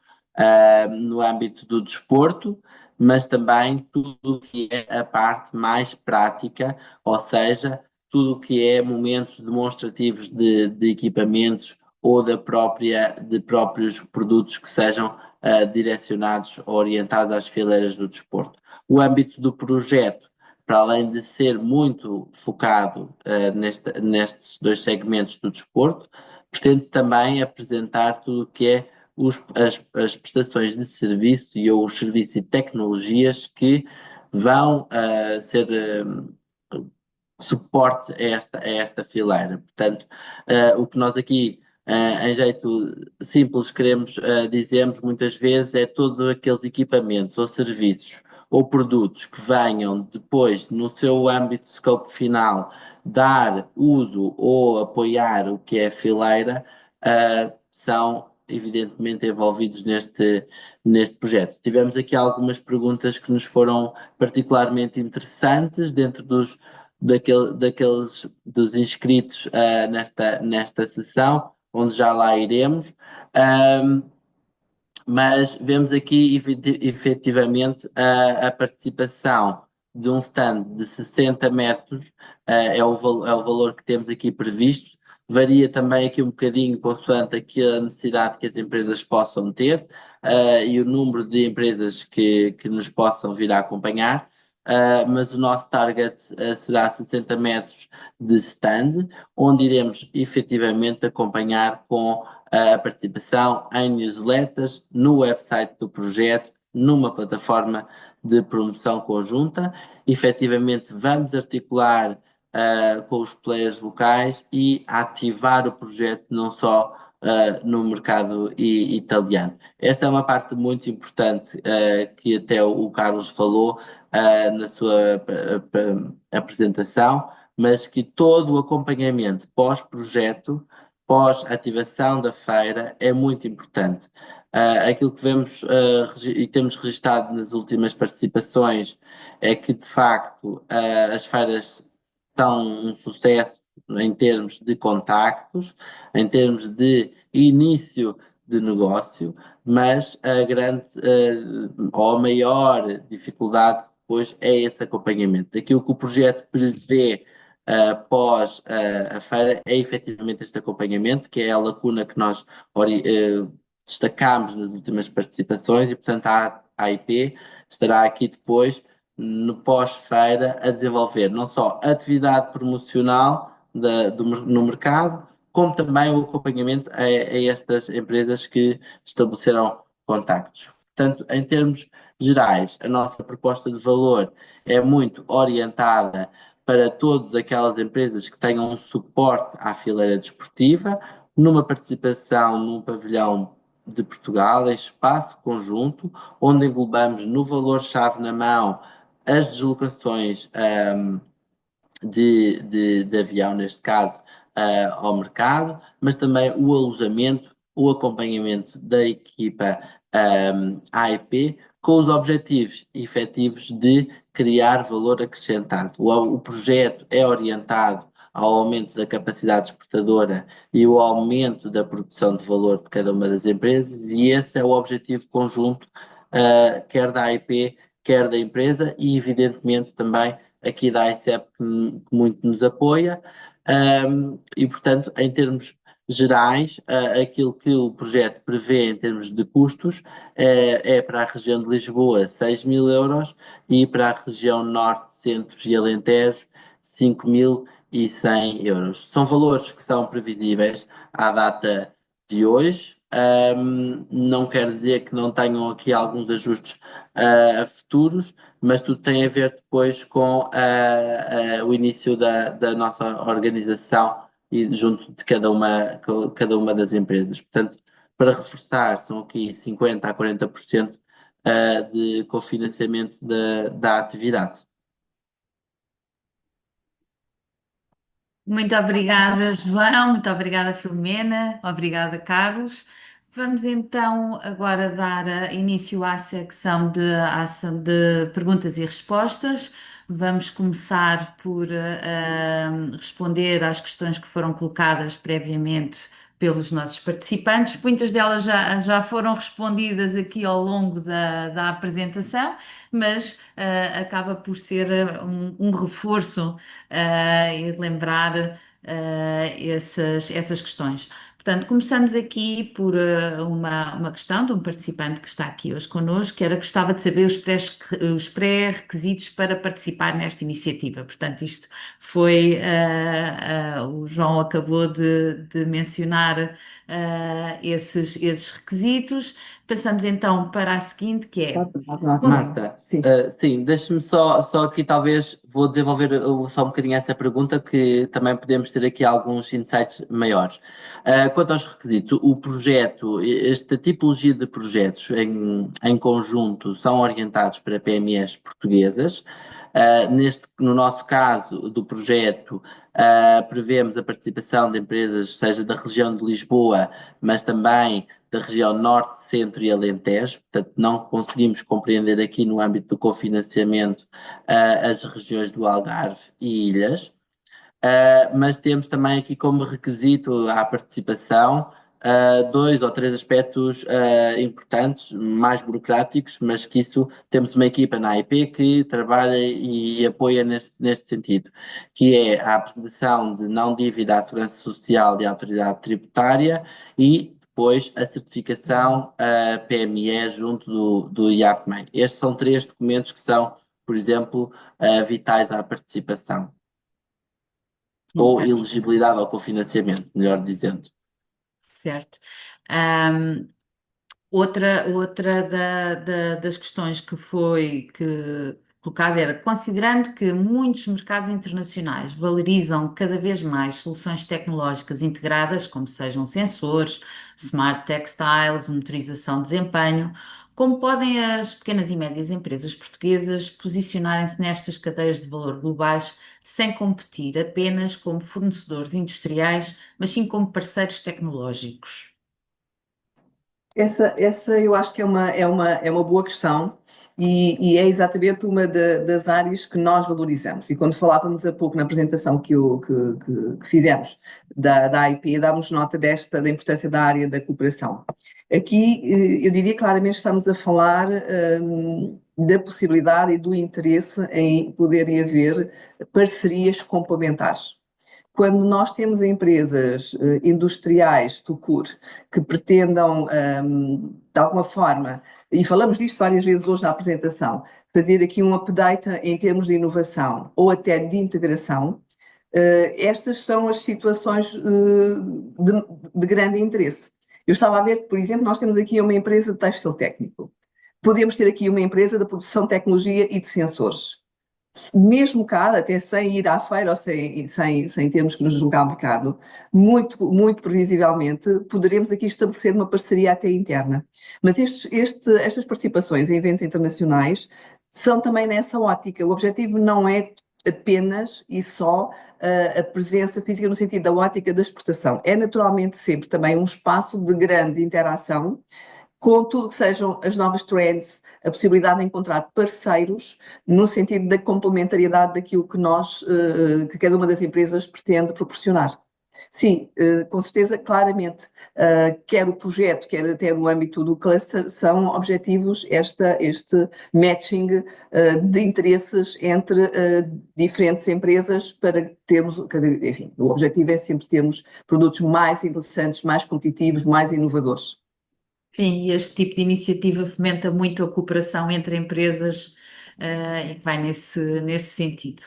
no âmbito do desporto, mas também tudo o que é a parte mais prática, ou seja, tudo o que é momentos demonstrativos de equipamentos ou de próprios produtos que sejam direcionados ou orientados às fileiras do desporto. O âmbito do projeto, para além de ser muito focado nestes dois segmentos do desporto, pretende também apresentar tudo o que é as prestações de serviço e os serviços e tecnologias que vão ser suporte a esta fileira. Portanto, o que nós aqui, em jeito simples, dizemos muitas vezes é todos aqueles equipamentos ou serviços ou produtos que venham depois, no seu âmbito de scope final, dar uso ou apoiar o que é a fileira, são evidentemente envolvidos neste projeto. Tivemos aqui algumas perguntas que nos foram particularmente interessantes dentro dos inscritos nesta sessão, onde já lá iremos. Mas vemos aqui efetivamente a participação de um stand de 60 metros, é o valor que temos aqui previsto. Varia também aqui um bocadinho consoante aqui a necessidade que as empresas possam ter e o número de empresas que nos possam vir a acompanhar, mas o nosso target será 60 metros de stand, onde iremos efetivamente acompanhar com a participação em newsletters, no website do projeto, numa plataforma de promoção conjunta. Efetivamente vamos articular com os players locais e ativar o projeto não só no mercado italiano. Esta é uma parte muito importante que até o Carlos falou na sua apresentação, mas que todo o acompanhamento pós-projeto, pós-ativação da feira é muito importante. Aquilo que vemos e temos registado nas últimas participações é que, de facto, as feiras são um sucesso em termos de contactos, em termos de início de negócio, mas a grande ou a maior dificuldade depois é esse acompanhamento. Aquilo que o projeto prevê após a feira é efetivamente este acompanhamento, que é a lacuna que nós destacámos nas últimas participações e, portanto, a AIP estará aqui depois, no pós-feira, a desenvolver não só atividade promocional no mercado, como também o acompanhamento a estas empresas que estabeleceram contactos. Portanto, em termos gerais, a nossa proposta de valor é muito orientada para todas aquelas empresas que tenham um suporte à fileira desportiva, numa participação num pavilhão de Portugal, em espaço conjunto, onde englobamos no valor-chave na mão as deslocações de avião, neste caso, ao mercado, mas também o alojamento, o acompanhamento da equipa AIP, com os objetivos efetivos de criar valor acrescentado. O projeto é orientado ao aumento da capacidade exportadora e o aumento da produção de valor de cada uma das empresas, e esse é o objetivo conjunto, quer da AIP, quer da empresa, e evidentemente também aqui da ICEP que muito nos apoia, e portanto, em termos gerais, aquilo que o projeto prevê em termos de custos é para a região de Lisboa 6.000 euros e para a região Norte, Centro e Alentejo 5.100 euros. São valores que são previsíveis à data de hoje. Não quer dizer que não tenham aqui alguns ajustes futuros, mas tudo tem a ver depois com o início da nossa organização e junto de cada uma das empresas. Portanto, para reforçar, são aqui 50% a 40% de cofinanciamento da atividade. Muito obrigada, João, muito obrigada, Filomena, obrigada, Carlos. Vamos então agora dar início à secção de perguntas e respostas. Vamos começar por responder às questões que foram colocadas previamente pelos nossos participantes. Muitas delas já foram respondidas aqui ao longo da apresentação, mas acaba por ser um reforço e lembrar essas questões. Portanto, começamos aqui por uma questão de um participante que está aqui hoje connosco, que gostava de saber os pré-requisitos para participar nesta iniciativa. Portanto, isto foi, o João acabou de mencionar esses requisitos. Passamos então para a seguinte, que é... Marta, sim, deixe-me só aqui, talvez vou desenvolver só um bocadinho essa pergunta, que também podemos ter aqui alguns insights maiores. Quanto aos requisitos, o projeto, esta tipologia de projetos em conjunto são orientados para PMEs portuguesas. No nosso caso do projeto, prevemos a participação de empresas, seja da região de Lisboa, mas também da região Norte, Centro e Alentejo. Portanto, não conseguimos compreender aqui no âmbito do cofinanciamento as regiões do Algarve e Ilhas, mas temos também aqui como requisito à participação 2 ou 3 aspectos importantes, mais burocráticos, mas que isso temos uma equipa na AIP que trabalha e apoia neste sentido, que é a apresentação de não dívida à Segurança Social e à Autoridade Tributária e depois a certificação PME junto do IAPMEI. Estes são 3 documentos que são, por exemplo, vitais à participação. Ou elegibilidade ao cofinanciamento, melhor dizendo. Certo. Outra das questões que colocado era, considerando que muitos mercados internacionais valorizam cada vez mais soluções tecnológicas integradas, como sejam sensores, smart textiles, motorização de desempenho, como podem as pequenas e médias empresas portuguesas posicionarem-se nestas cadeias de valor globais sem competir apenas como fornecedores industriais, mas sim como parceiros tecnológicos? Essa eu acho que é uma boa questão e é exatamente uma das áreas que nós valorizamos. E quando falávamos há pouco na apresentação que fizemos da AIP, dámos nota da importância da área da cooperação. Aqui, eu diria claramente, estamos a falar da possibilidade e do interesse em poderem haver parcerias complementares. Quando nós temos empresas industriais, tucur, que pretendam, de alguma forma, e falamos disto várias vezes hoje na apresentação, fazer aqui um update em termos de inovação ou até de integração, estas são as situações de grande interesse. Eu estava a ver que, por exemplo, nós temos aqui uma empresa de têxtil técnico. Podemos ter aqui uma empresa de produção de tecnologia e de sensores. Mesmo cá, até sem ir à feira ou sem termos que nos deslocar ao mercado, muito previsivelmente, poderemos aqui estabelecer uma parceria até interna. Mas estas participações em eventos internacionais são também nessa ótica. O objetivo não é apenas e só a presença física no sentido da ótica da exportação. É naturalmente sempre também um espaço de grande interação com tudo que sejam as novas trends, a possibilidade de encontrar parceiros no sentido da complementariedade daquilo que cada uma das empresas pretende proporcionar. Sim, com certeza, claramente, quer o projeto, quer até no âmbito do cluster, são objetivos este matching de interesses entre diferentes empresas para termos, enfim, o objetivo é sempre termos produtos mais interessantes, mais competitivos, mais inovadores. Sim, e este tipo de iniciativa fomenta muito a cooperação entre empresas, e que vai nesse sentido.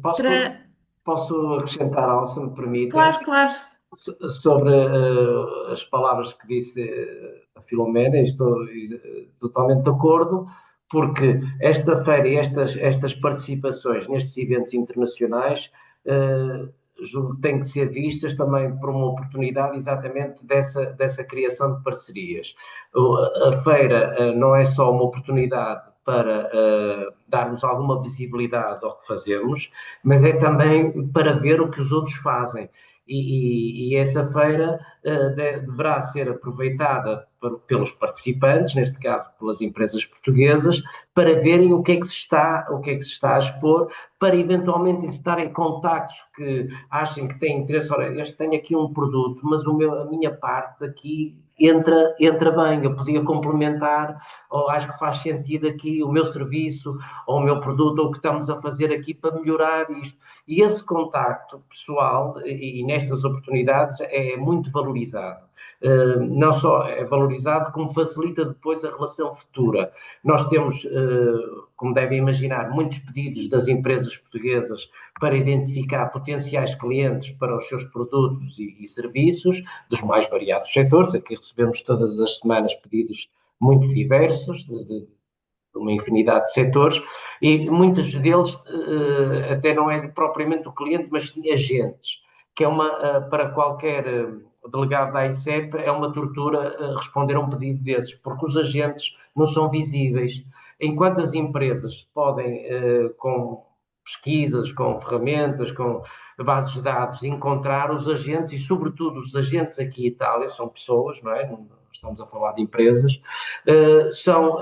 Posso, Outra, posso acrescentar algo, se me permitem, claro, claro. sobre as palavras que disse a Filomena, e estou totalmente de acordo, porque esta feira e estas participações nestes eventos internacionais julgo que têm que ser vistas também por uma oportunidade exatamente dessa criação de parcerias. A feira não é só uma oportunidade para darmos alguma visibilidade ao que fazemos, mas é também para ver o que os outros fazem. E essa feira deverá ser aproveitada pelos participantes, neste caso pelas empresas portuguesas, para verem o que é que se está a expor, para eventualmente estarem contactos que achem que têm interesse. Ora, eu tenho aqui um produto, mas a minha parte aqui entra bem, eu podia complementar, ou acho que faz sentido aqui o meu serviço, ou o meu produto, ou o que estamos a fazer aqui para melhorar isto. E esse contacto pessoal, e nestas oportunidades, é muito valorizado. Não só é valorizado, como facilita depois a relação futura. Nós temos, como devem imaginar, muitos pedidos das empresas portuguesas para identificar potenciais clientes para os seus produtos e serviços, dos mais variados setores. Aqui recebemos todas as semanas pedidos muito diversos, de uma infinidade de setores, e muitos deles até não é propriamente o cliente, mas sim agentes, que é para qualquer delegado da ICEP, é uma tortura responder a um pedido desses, porque os agentes não são visíveis. Enquanto as empresas podem, com pesquisas, com ferramentas, com bases de dados, encontrar os agentes, e sobretudo os agentes aqui em Itália, são pessoas, não é? Não estamos a falar de empresas, são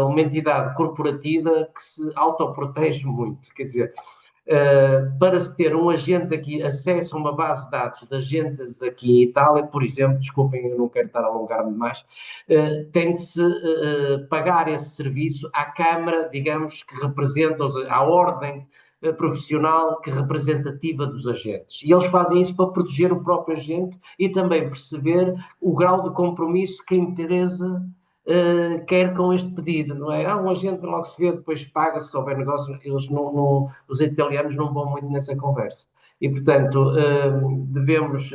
uma entidade corporativa que se autoprotege muito, quer dizer, para se ter um agente aqui, acesso a uma base de dados de agentes aqui em Itália, por exemplo, desculpem, eu não quero estar a alongar-me mais, tem de se pagar esse serviço à Câmara, digamos, que representa, à ordem profissional que representativa dos agentes. E eles fazem isso para proteger o próprio agente e também perceber o grau de compromisso que a empresa quer com este pedido, não é? Um agente logo se vê, depois paga-se, se houver negócio, eles os italianos não vão muito nessa conversa. E, portanto, devemos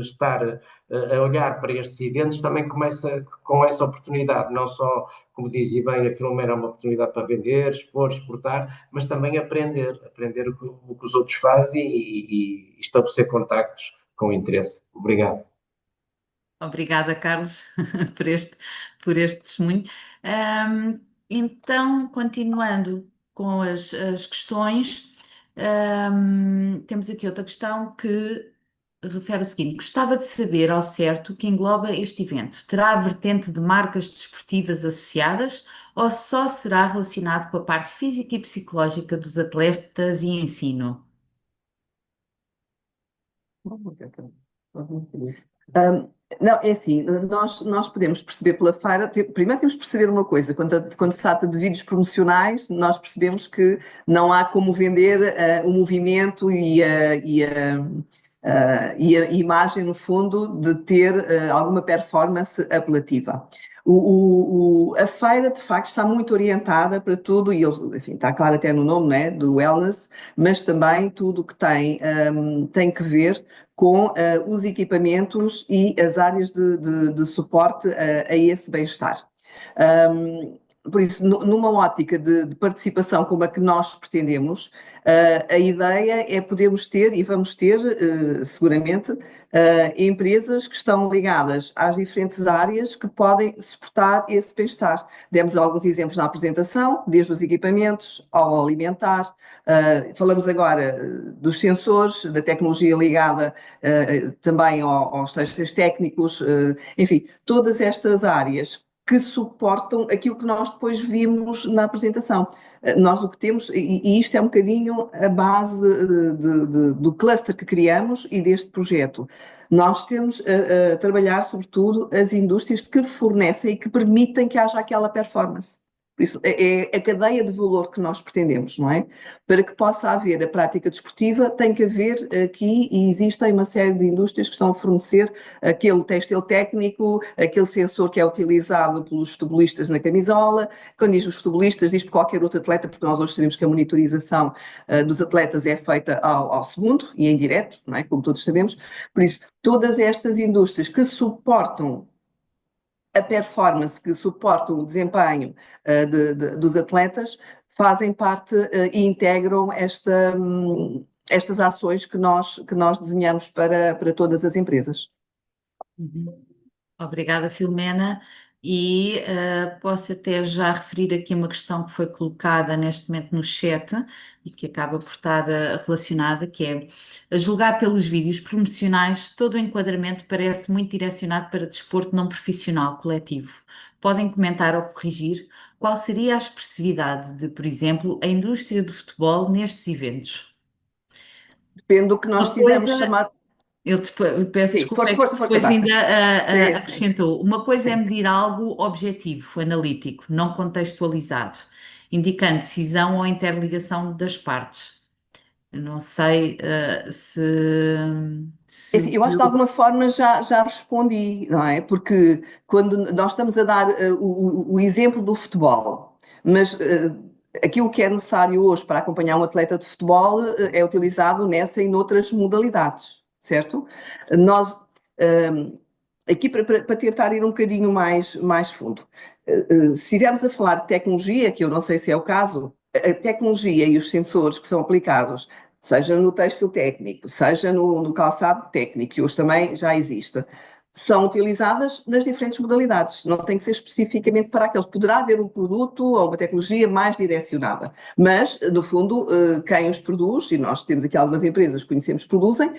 estar a olhar para estes eventos também começa com essa oportunidade, não só, como dizia bem, a Filomena, é uma oportunidade para vender, expor, exportar, mas também aprender o que os outros fazem e estabelecer contactos com interesse. Obrigado. Obrigada, Carlos, por este testemunho. Então, continuando com as questões, temos aqui outra questão que refere o seguinte: gostava de saber ao certo o que engloba este evento. Terá a vertente de marcas desportivas associadas ou só será relacionado com a parte física e psicológica dos atletas e ensino? Não, é assim, nós podemos perceber pela feira, primeiro temos que perceber uma coisa, quando se trata de vídeos promocionais, nós percebemos que não há como vender o movimento e a imagem, no fundo, de ter alguma performance apelativa. A feira, de facto, está muito orientada para tudo, e enfim, está claro até no nome, né, do wellness, mas também tudo que tem que ver com os equipamentos e as áreas de suporte a esse bem-estar. Por isso, numa ótica de participação como a que nós pretendemos, a ideia é podermos ter, e vamos ter seguramente, empresas que estão ligadas às diferentes áreas que podem suportar esse bem-estar. Demos alguns exemplos na apresentação, desde os equipamentos ao alimentar. Falamos agora dos sensores, da tecnologia ligada também aos textos técnicos, enfim, todas estas áreas que suportam aquilo que nós depois vimos na apresentação. Nós o que temos, e isto é um bocadinho a base do cluster que criamos e deste projeto, nós temos a trabalhar sobretudo as indústrias que fornecem e que permitem que haja aquela performance. Por isso, é a cadeia de valor que nós pretendemos, não é? Para que possa haver a prática desportiva, tem que haver aqui, e existem uma série de indústrias que estão a fornecer aquele têxtil técnico, aquele sensor que é utilizado pelos futebolistas na camisola. Quando diz os futebolistas, diz por qualquer outro atleta, porque nós hoje sabemos que a monitorização dos atletas é feita ao segundo e em direto, não é? Como todos sabemos. Por isso, todas estas indústrias que suportam a performance, que suportam o desempenho dos atletas, fazem parte e integram estas ações que nós desenhamos para todas as empresas. Obrigada, Filomena. E posso até já referir aqui uma questão que foi colocada neste momento no chat e que acaba por estar relacionada, que é: a julgar pelos vídeos promocionais, todo o enquadramento parece muito direcionado para desporto não profissional coletivo. Podem comentar ou corrigir qual seria a expressividade de, por exemplo, a indústria do futebol nestes eventos? Depende do que nós quisermos chamar. Eu peço Sim, desculpa, força, depois Marta. ainda Sim, acrescentou: uma coisa é sim. medir algo objetivo, analítico, não contextualizado, indicando decisão ou interligação das partes. Eu não sei se Eu acho que de alguma forma já respondi, não é? Porque quando nós estamos a dar o exemplo do futebol, mas aquilo que é necessário hoje para acompanhar um atleta de futebol é utilizado nessa e noutras modalidades, certo? Nós, aqui para tentar ir um bocadinho mais fundo, se estivermos a falar de tecnologia, que eu não sei se é o caso, a tecnologia e os sensores que são aplicados, seja no têxtil técnico, seja no calçado técnico, que hoje também já existe, são utilizadas nas diferentes modalidades. Não tem que ser especificamente para aqueles. Poderá haver um produto ou uma tecnologia mais direcionada, mas, no fundo, quem os produz, e nós temos aqui algumas empresas que conhecemos que produzem,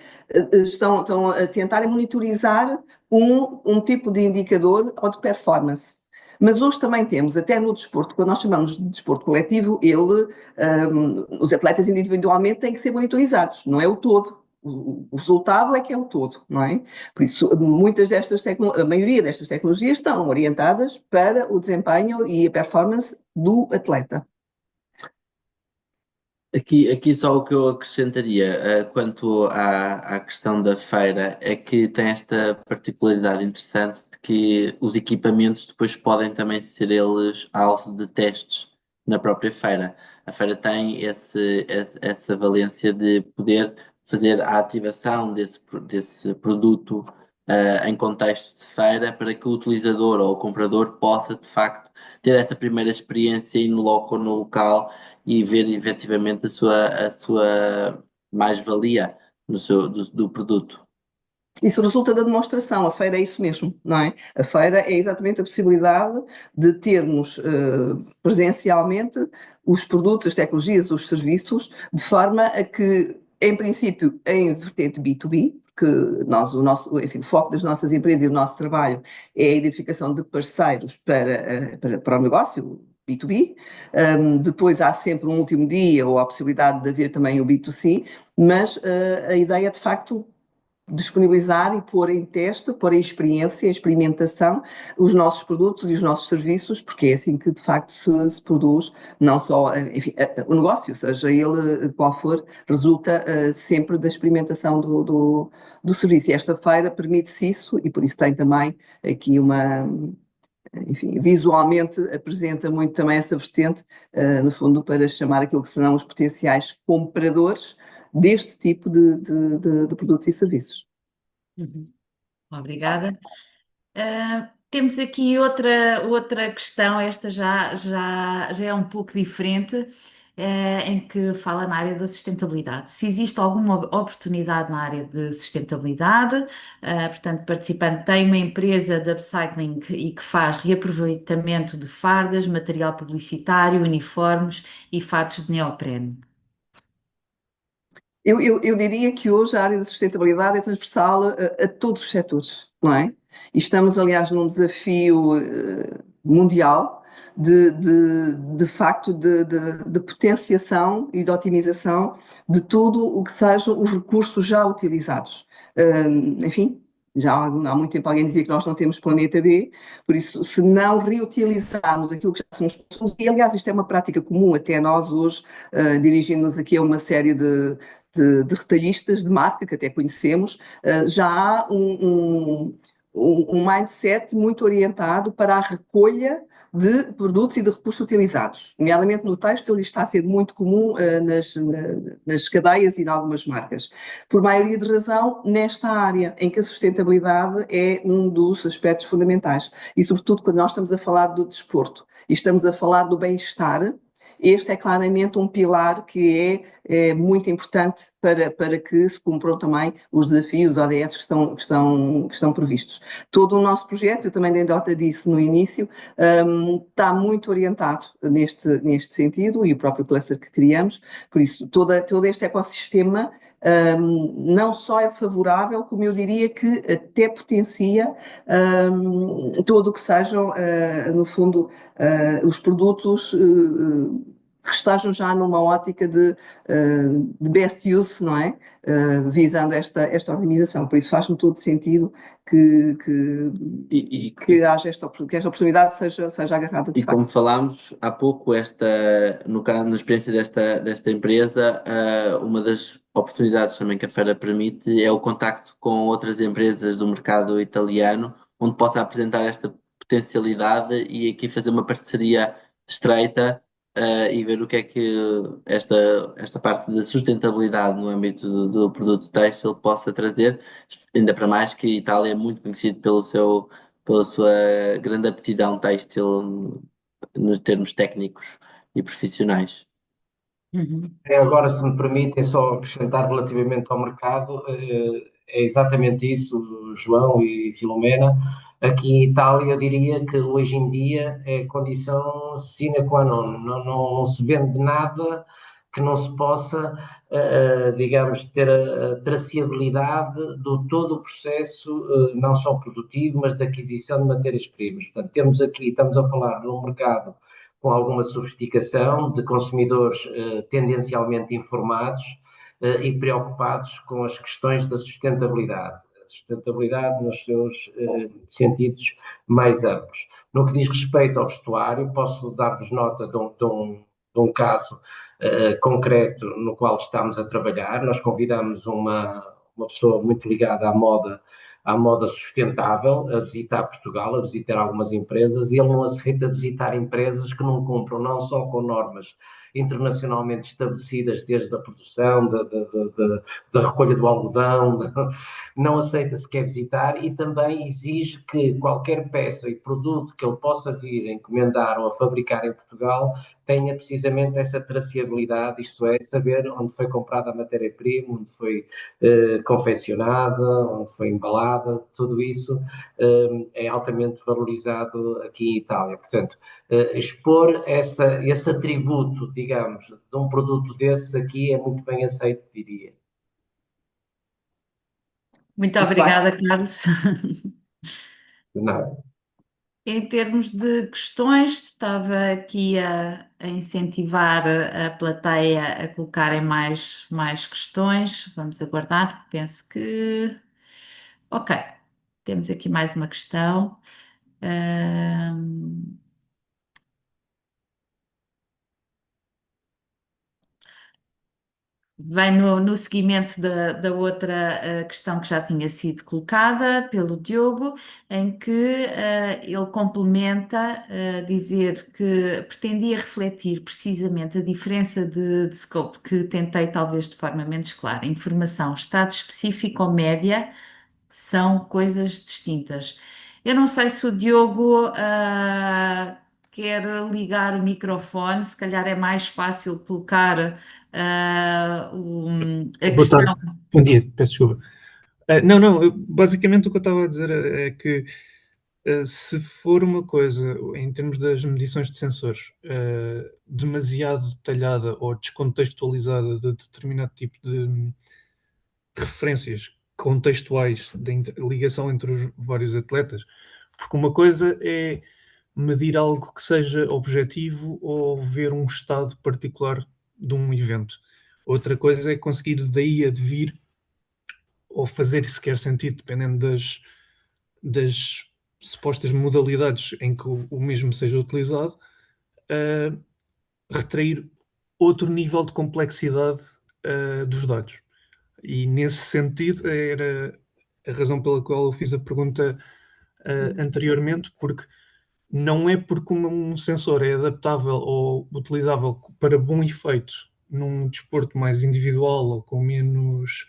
estão a tentar monitorizar um tipo de indicador ou de performance. Mas hoje também temos, até no desporto, quando nós chamamos de desporto coletivo, os atletas individualmente têm que ser monitorizados, não é o todo. O resultado é que é o todo, não é? Por isso, a maioria destas tecnologias estão orientadas para o desempenho e a performance do atleta. Aqui só o que eu acrescentaria quanto à questão da feira é que tem esta particularidade interessante de que os equipamentos depois podem também ser eles alvo de testes na própria feira. A feira tem essa valência de poder fazer a ativação desse produto em contexto de feira para que o utilizador ou o comprador possa de facto ter essa primeira experiência in loco no local e ver efetivamente a sua mais-valia do produto. Isso resulta da demonstração, a feira é isso mesmo, não é? A feira é exatamente a possibilidade de termos presencialmente os produtos, as tecnologias, os serviços, de forma a que, em princípio, em vertente B2B, porque o foco das nossas empresas e o nosso trabalho é a identificação de parceiros para o negócio, B2B. Depois há sempre um último dia ou a possibilidade de haver também o B2C, mas a ideia de facto disponibilizar e pôr em teste, pôr em experiência, em experimentação os nossos produtos e os nossos serviços, porque é assim que de facto se produz, não só, enfim, o negócio, seja ele qual for, resulta sempre da experimentação do serviço. E esta feira permite-se isso e por isso tem também aqui enfim, visualmente apresenta muito também essa vertente, no fundo, para chamar aquilo que serão os potenciais compradores deste tipo de produtos e serviços. Uhum. Obrigada. Temos aqui outra questão, esta já é um pouco diferente, em que fala na área da sustentabilidade. Se existe alguma oportunidade na área de sustentabilidade, portanto, participante tem uma empresa de upcycling e que faz reaproveitamento de fardas, material publicitário, uniformes e fatos de neoprene. Eu diria que hoje a área da sustentabilidade é transversal a todos os setores, não é? E estamos, aliás, num desafio mundial de facto de potenciação e de otimização de tudo o que sejam os recursos já utilizados. Enfim, já há muito tempo alguém dizia que nós não temos planeta B, por isso, se não reutilizarmos aquilo que já somos, e aliás, isto é uma prática comum até a nós hoje, dirigindo-nos aqui a uma série de retalhistas de marca que até conhecemos, já há um mindset muito orientado para a recolha de produtos e de recursos utilizados, nomeadamente no têxtil, está a ser muito comum nas cadeias e em algumas marcas. Por maioria de razão, nesta área em que a sustentabilidade é um dos aspectos fundamentais. E sobretudo quando nós estamos a falar do desporto e estamos a falar do bem-estar, este é claramente um pilar que é muito importante para que se cumpram também os desafios ODS que estão previstos. Todo o nosso projeto, eu também dei nota disso no início, está muito orientado neste sentido e o próprio cluster que criamos, por isso todo este ecossistema não só é favorável, como eu diria que até potencia tudo o que sejam, no fundo, os produtos que estejam já numa ótica de best use, não é? Visando esta organização. Por isso faz-me todo sentido que haja esta oportunidade seja agarrada de E facto. como falámos há pouco, no caso, na experiência desta empresa, uma das oportunidades também que a feira permite é o contacto com outras empresas do mercado italiano, onde possa apresentar esta potencialidade e aqui fazer uma parceria estreita, e ver o que é que esta parte da sustentabilidade no âmbito do produto têxtil possa trazer, ainda para mais que a Itália é muito conhecida pela sua grande aptidão têxtil nos termos técnicos e profissionais. Uhum. Agora, se me permitem só acrescentar relativamente ao mercado, é exatamente isso, João e Filomena. Aqui em Itália, eu diria que hoje em dia é condição sine qua non. Não se vende nada que não se possa, digamos, ter a traceabilidade do todo o processo, não só produtivo, mas de aquisição de matérias-primas. Portanto, estamos a falar de um mercado com alguma sofisticação, de consumidores tendencialmente informados e preocupados com as questões da sustentabilidade. A sustentabilidade nos seus sentidos mais amplos. No que diz respeito ao vestuário, posso dar-vos nota de um caso concreto no qual estamos a trabalhar. Nós convidamos uma pessoa muito ligada à moda sustentável, a visitar Portugal, a visitar algumas empresas, e ele não aceita visitar empresas que não cumpram não só com normas internacionalmente estabelecidas, desde a produção, da recolha do algodão, não aceita sequer visitar, e também exige que qualquer peça e produto que ele possa vir a encomendar ou a fabricar em Portugal tenha precisamente essa traceabilidade, isto é, saber onde foi comprada a matéria-prima, onde foi confeccionada, onde foi embalada, tudo isso é altamente valorizado aqui em Itália. Portanto, expor esse atributo, digamos, de um produto desses aqui é muito bem aceito, diria. Muito Muito bem. obrigada, Carlos. Nada. Em termos de questões, estava aqui a incentivar a plateia a colocarem mais questões. Vamos aguardar. Penso que. Ok, temos aqui mais uma questão. Ahm, Vem no seguimento da outra questão que já tinha sido colocada pelo Diogo, em que ele complementa dizer que pretendia refletir precisamente a diferença de scope, que tentei talvez de forma menos clara. Informação, estado específico ou média são coisas distintas. Eu não sei se o Diogo quer ligar o microfone, se calhar é mais fácil colocar a Boa tarde, questão. bom dia, peço desculpa. Não, basicamente o que eu estava a dizer é que se for uma coisa, em termos das medições de sensores, demasiado detalhada ou descontextualizada de determinado tipo de referências contextuais da ligação entre os vários atletas, porque uma coisa é medir algo que seja objetivo ou ver um estado particular de um evento. Outra coisa é conseguir daí advir ou fazer sequer sentido, dependendo das supostas modalidades em que o mesmo seja utilizado, retrair outro nível de complexidade dos dados. E nesse sentido era a razão pela qual eu fiz a pergunta anteriormente, porque não é porque um sensor é adaptável ou utilizável para bom efeito num desporto mais individual ou com menos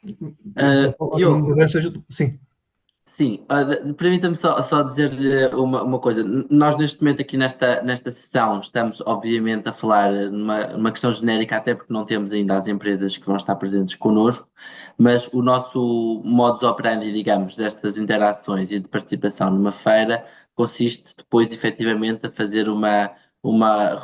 vou falar em Diogo, mudanças. Sim, sim, permita-me só dizer-lhe uma coisa. Nós, neste momento, aqui nesta sessão, estamos, obviamente, a falar numa questão genérica, até porque não temos ainda as empresas que vão estar presentes connosco, mas o nosso modus operandi, digamos, destas interações e de participação numa feira consiste depois, efetivamente, a fazer uma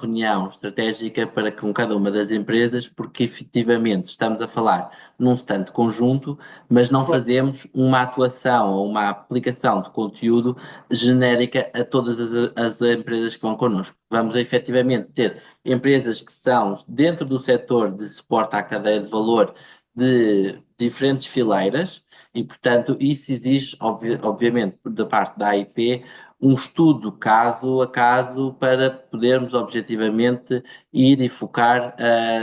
reunião estratégica para com cada uma das empresas, porque efetivamente estamos a falar num stand conjunto, mas não claro. fazemos uma atuação ou uma aplicação de conteúdo genérica a todas as empresas que vão connosco. Vamos efetivamente ter empresas que são dentro do setor de suporte à cadeia de valor de diferentes fileiras e, portanto, isso exige, obviamente, da parte da AIP, um estudo caso a caso para podermos objetivamente ir e focar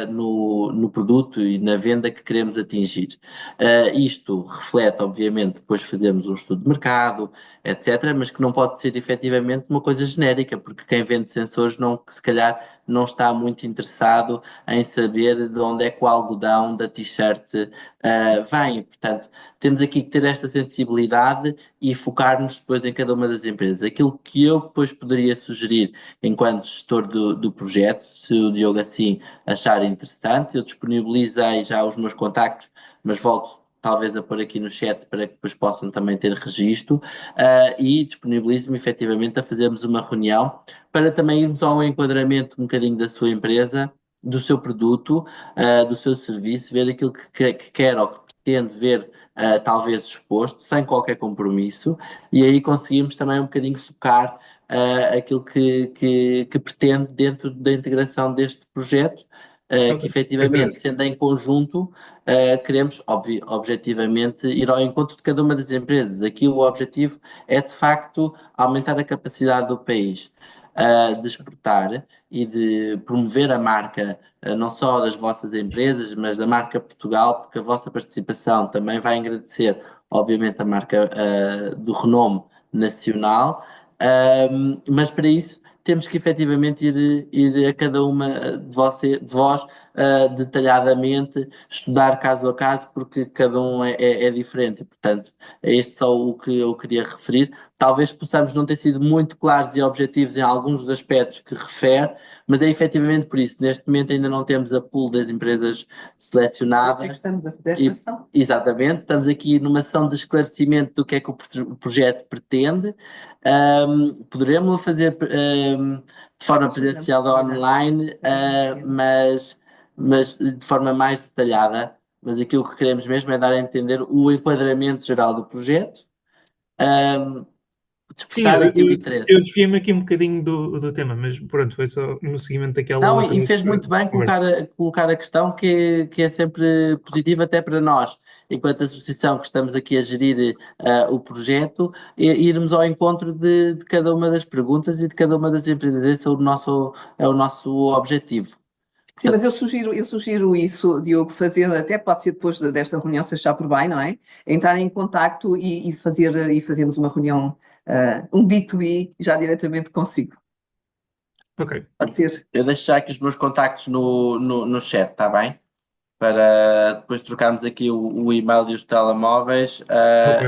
no produto e na venda que queremos atingir. Isto reflete, obviamente, depois fazemos um estudo de mercado, etc., mas que não pode ser efetivamente uma coisa genérica, porque quem vende sensores não, se calhar não está muito interessado em saber de onde é que o algodão da t-shirt vem. Portanto, temos aqui que ter esta sensibilidade e focar-nos depois em cada uma das empresas. Aquilo que eu depois poderia sugerir enquanto gestor do projeto, se o Diogo assim achar interessante, eu disponibilizei já os meus contactos, mas volto talvez a pôr aqui no chat para que depois possam também ter registro e disponibilizo-me efetivamente a fazermos uma reunião para também irmos ao enquadramento um bocadinho da sua empresa, do seu produto, do seu serviço, ver aquilo que quer ou que pretende ver talvez exposto, sem qualquer compromisso, e aí conseguimos também um bocadinho focar aquilo que pretende dentro da integração deste projeto Ok. efetivamente, sendo em conjunto, queremos, objetivamente, ir ao encontro de cada uma das empresas. Aqui o objetivo é, de facto, aumentar a capacidade do país de exportar e de promover a marca, não só das vossas empresas, mas da marca Portugal, porque a vossa participação também vai engrandecer, obviamente, a marca do renome nacional. Mas para isso temos que efetivamente ir a cada uma de vós detalhadamente, estudar caso a caso, porque cada um é diferente. E, portanto, é este só o que eu queria referir. Talvez possamos não ter sido muito claros e objetivos em alguns dos aspectos que refere, mas é efetivamente por isso. Neste momento ainda não temos a pool das empresas selecionadas. Estamos a fazer esta sessão. Exatamente, estamos aqui numa sessão de esclarecimento do que é que o projeto pretende. Poderemos fazer de forma presencial ou online, mas de forma mais detalhada. Mas aquilo que queremos mesmo é dar a entender o enquadramento geral do projeto, Sim, despertar aqui o eu interesse. desviei-me aqui um bocadinho do tema, mas pronto, foi só no seguimento daquela Não, outra. e fez muito bem colocar a questão que é sempre positiva até para nós, enquanto associação que estamos aqui a gerir o projeto, irmos ao encontro de cada uma das perguntas e de cada uma das empresas. Esse é o nosso objetivo. Sim, mas eu sugiro isso, Diogo, fazer, até pode ser depois desta reunião, se achar por bem, não é? Entrar em contacto e fazermos uma reunião, um B2B, já diretamente consigo. Ok. Pode ser? Eu deixo já aqui os meus contactos no chat, está bem? Para depois trocarmos aqui o e-mail e os telemóveis,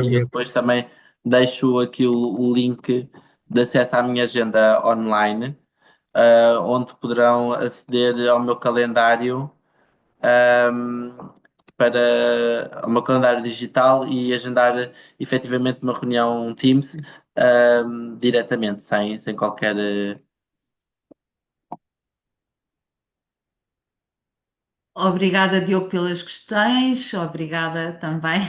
e eu depois também deixo aqui o link de acesso à minha agenda online, onde poderão aceder ao meu calendário, ao meu calendário digital e agendar efetivamente uma reunião Teams diretamente, sem qualquer. Obrigada, Diogo, pelas questões, obrigada também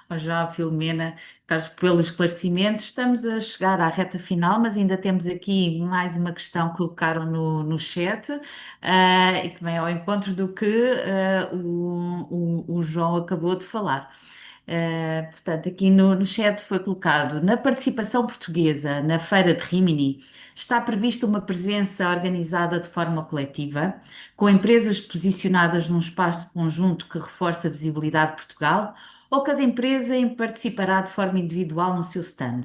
ao João Filomena Carlos pelos esclarecimentos. Estamos a chegar à reta final, mas ainda temos aqui mais uma questão que colocaram no chat, e que vem ao encontro do que o João acabou de falar. Portanto, aqui no chat foi colocado: na participação portuguesa na Feira de Rimini, está prevista uma presença organizada de forma coletiva, com empresas posicionadas num espaço conjunto que reforça a visibilidade de Portugal, ou cada empresa participará de forma individual no seu stand?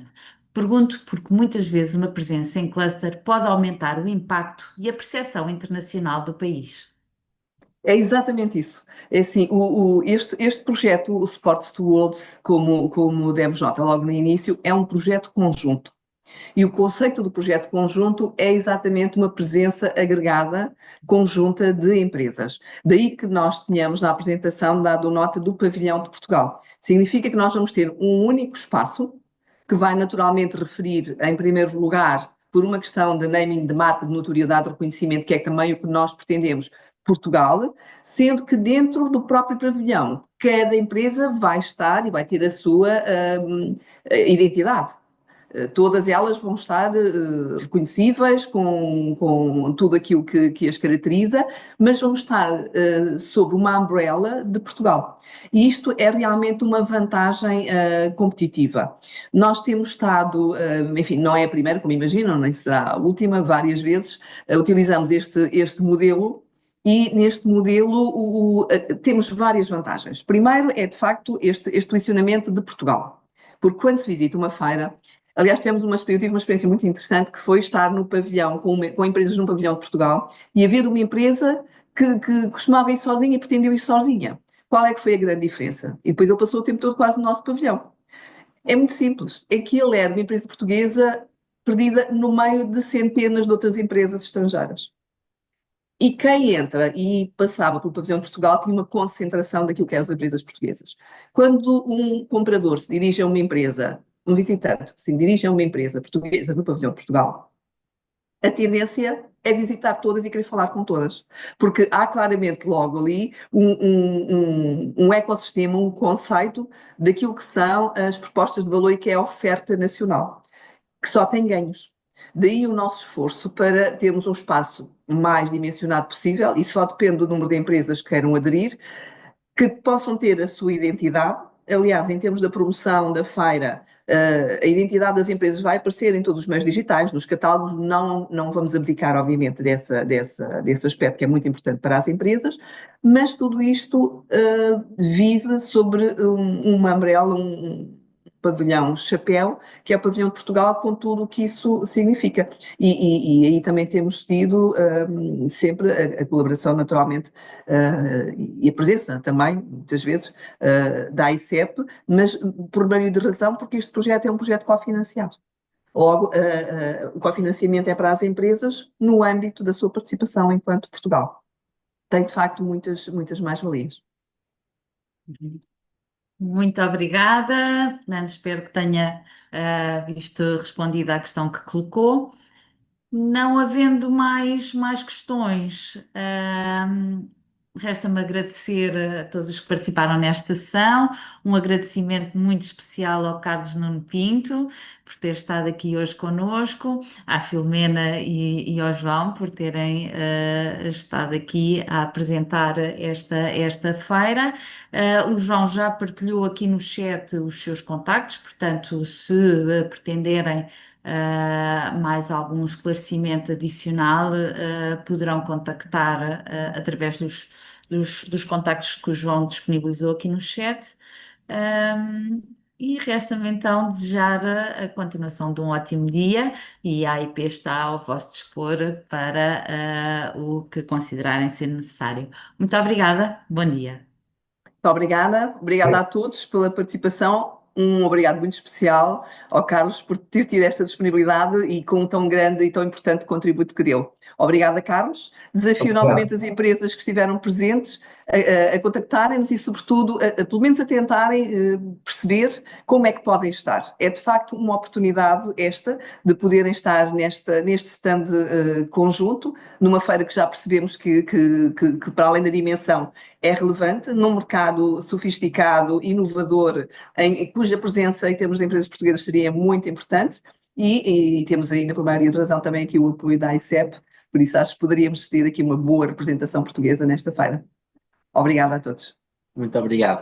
Pergunto porque muitas vezes uma presença em cluster pode aumentar o impacto e a percepção internacional do país. É exatamente isso. É assim, este projeto, o Sports to World, como demos nota logo no início, é um projeto conjunto. E o conceito do projeto conjunto é exatamente uma presença agregada, conjunta de empresas. Daí que nós tínhamos na apresentação dado nota do pavilhão de Portugal. Significa que nós vamos ter um único espaço que vai naturalmente referir, em primeiro lugar, por uma questão de naming, de marca, de notoriedade, de reconhecimento, que é também o que nós pretendemos, Portugal, sendo que dentro do próprio pavilhão, cada empresa vai estar e vai ter a sua identidade. Todas elas vão estar reconhecíveis com tudo aquilo que as caracteriza, mas vão estar sob uma umbrella de Portugal. E isto é realmente uma vantagem competitiva. Nós temos estado, enfim, não é a primeira, como imaginam, nem será a última, várias vezes utilizamos este modelo. E neste modelo temos várias vantagens. Primeiro é, de facto, este posicionamento de Portugal. Porque quando se visita uma feira, aliás, eu tive uma experiência muito interessante, que foi estar no pavilhão, com empresas num pavilhão de Portugal, e haver uma empresa que costumava ir sozinha e pretendeu ir sozinha. Qual é que foi a grande diferença? E depois ele passou o tempo todo quase no nosso pavilhão. É muito simples, é que ele era uma empresa portuguesa perdida no meio de centenas de outras empresas estrangeiras. E quem entra e passava pelo pavilhão de Portugal tinha uma concentração daquilo que eram as empresas portuguesas. Quando um comprador se dirige a uma empresa, um visitante se dirige a uma empresa portuguesa no pavilhão de Portugal, a tendência é visitar todas e querer falar com todas. Porque há claramente logo ali um ecossistema, um conceito daquilo que são as propostas de valor e que é a oferta nacional, que só tem ganhos. Daí o nosso esforço para termos um espaço mais dimensionado possível, e só depende do número de empresas que queiram aderir, que possam ter a sua identidade. Aliás, em termos da promoção da feira, a identidade das empresas vai aparecer em todos os meios digitais, nos catálogos, não vamos abdicar, obviamente, desse aspecto que é muito importante para as empresas, mas tudo isto vive sobre uma umbrella, um pavilhão chapéu, que é o pavilhão de Portugal, com tudo o que isso significa. E aí também temos tido sempre a colaboração, naturalmente, e a presença também, muitas vezes, da ICEP, mas por meio de razão, porque este projeto é um projeto cofinanciado. Logo, o cofinanciamento é para as empresas no âmbito da sua participação enquanto Portugal. Tem, de facto, muitas mais-valias. Muito obrigada, Fernando. Espero que tenha visto respondida à questão que colocou. Não havendo mais questões, resta-me agradecer a todos os que participaram nesta sessão. Um agradecimento muito especial ao Carlos Nuno Pinto por ter estado aqui hoje conosco, à Filomena e ao João por terem estado aqui a apresentar esta feira. O João já partilhou aqui no chat os seus contactos, portanto, se pretenderem mais algum esclarecimento adicional, poderão contactar através dos contactos que o João disponibilizou aqui no chat. E resta-me então desejar a continuação de um ótimo dia e a AIP está ao vosso dispor para o que considerarem ser necessário. Muito obrigada, bom dia. Muito obrigada a todos pela participação. Um obrigado muito especial ao Carlos por ter tido esta disponibilidade e com um tão grande e tão importante contributo que deu. Obrigada, Carlos. Desafio novamente as empresas que estiveram presentes a contactarem-nos e, sobretudo, pelo menos a tentarem perceber como é que podem estar. É, de facto, uma oportunidade esta de poderem estar neste stand conjunto, numa feira que já percebemos que para além da dimensão, é relevante, num mercado sofisticado, inovador, cuja presença em termos de empresas portuguesas seria muito importante, e temos ainda, por maioria de razão, também aqui o apoio da ICEP, por isso acho que poderíamos ter aqui uma boa representação portuguesa nesta feira. Obrigada a todos. Muito obrigado.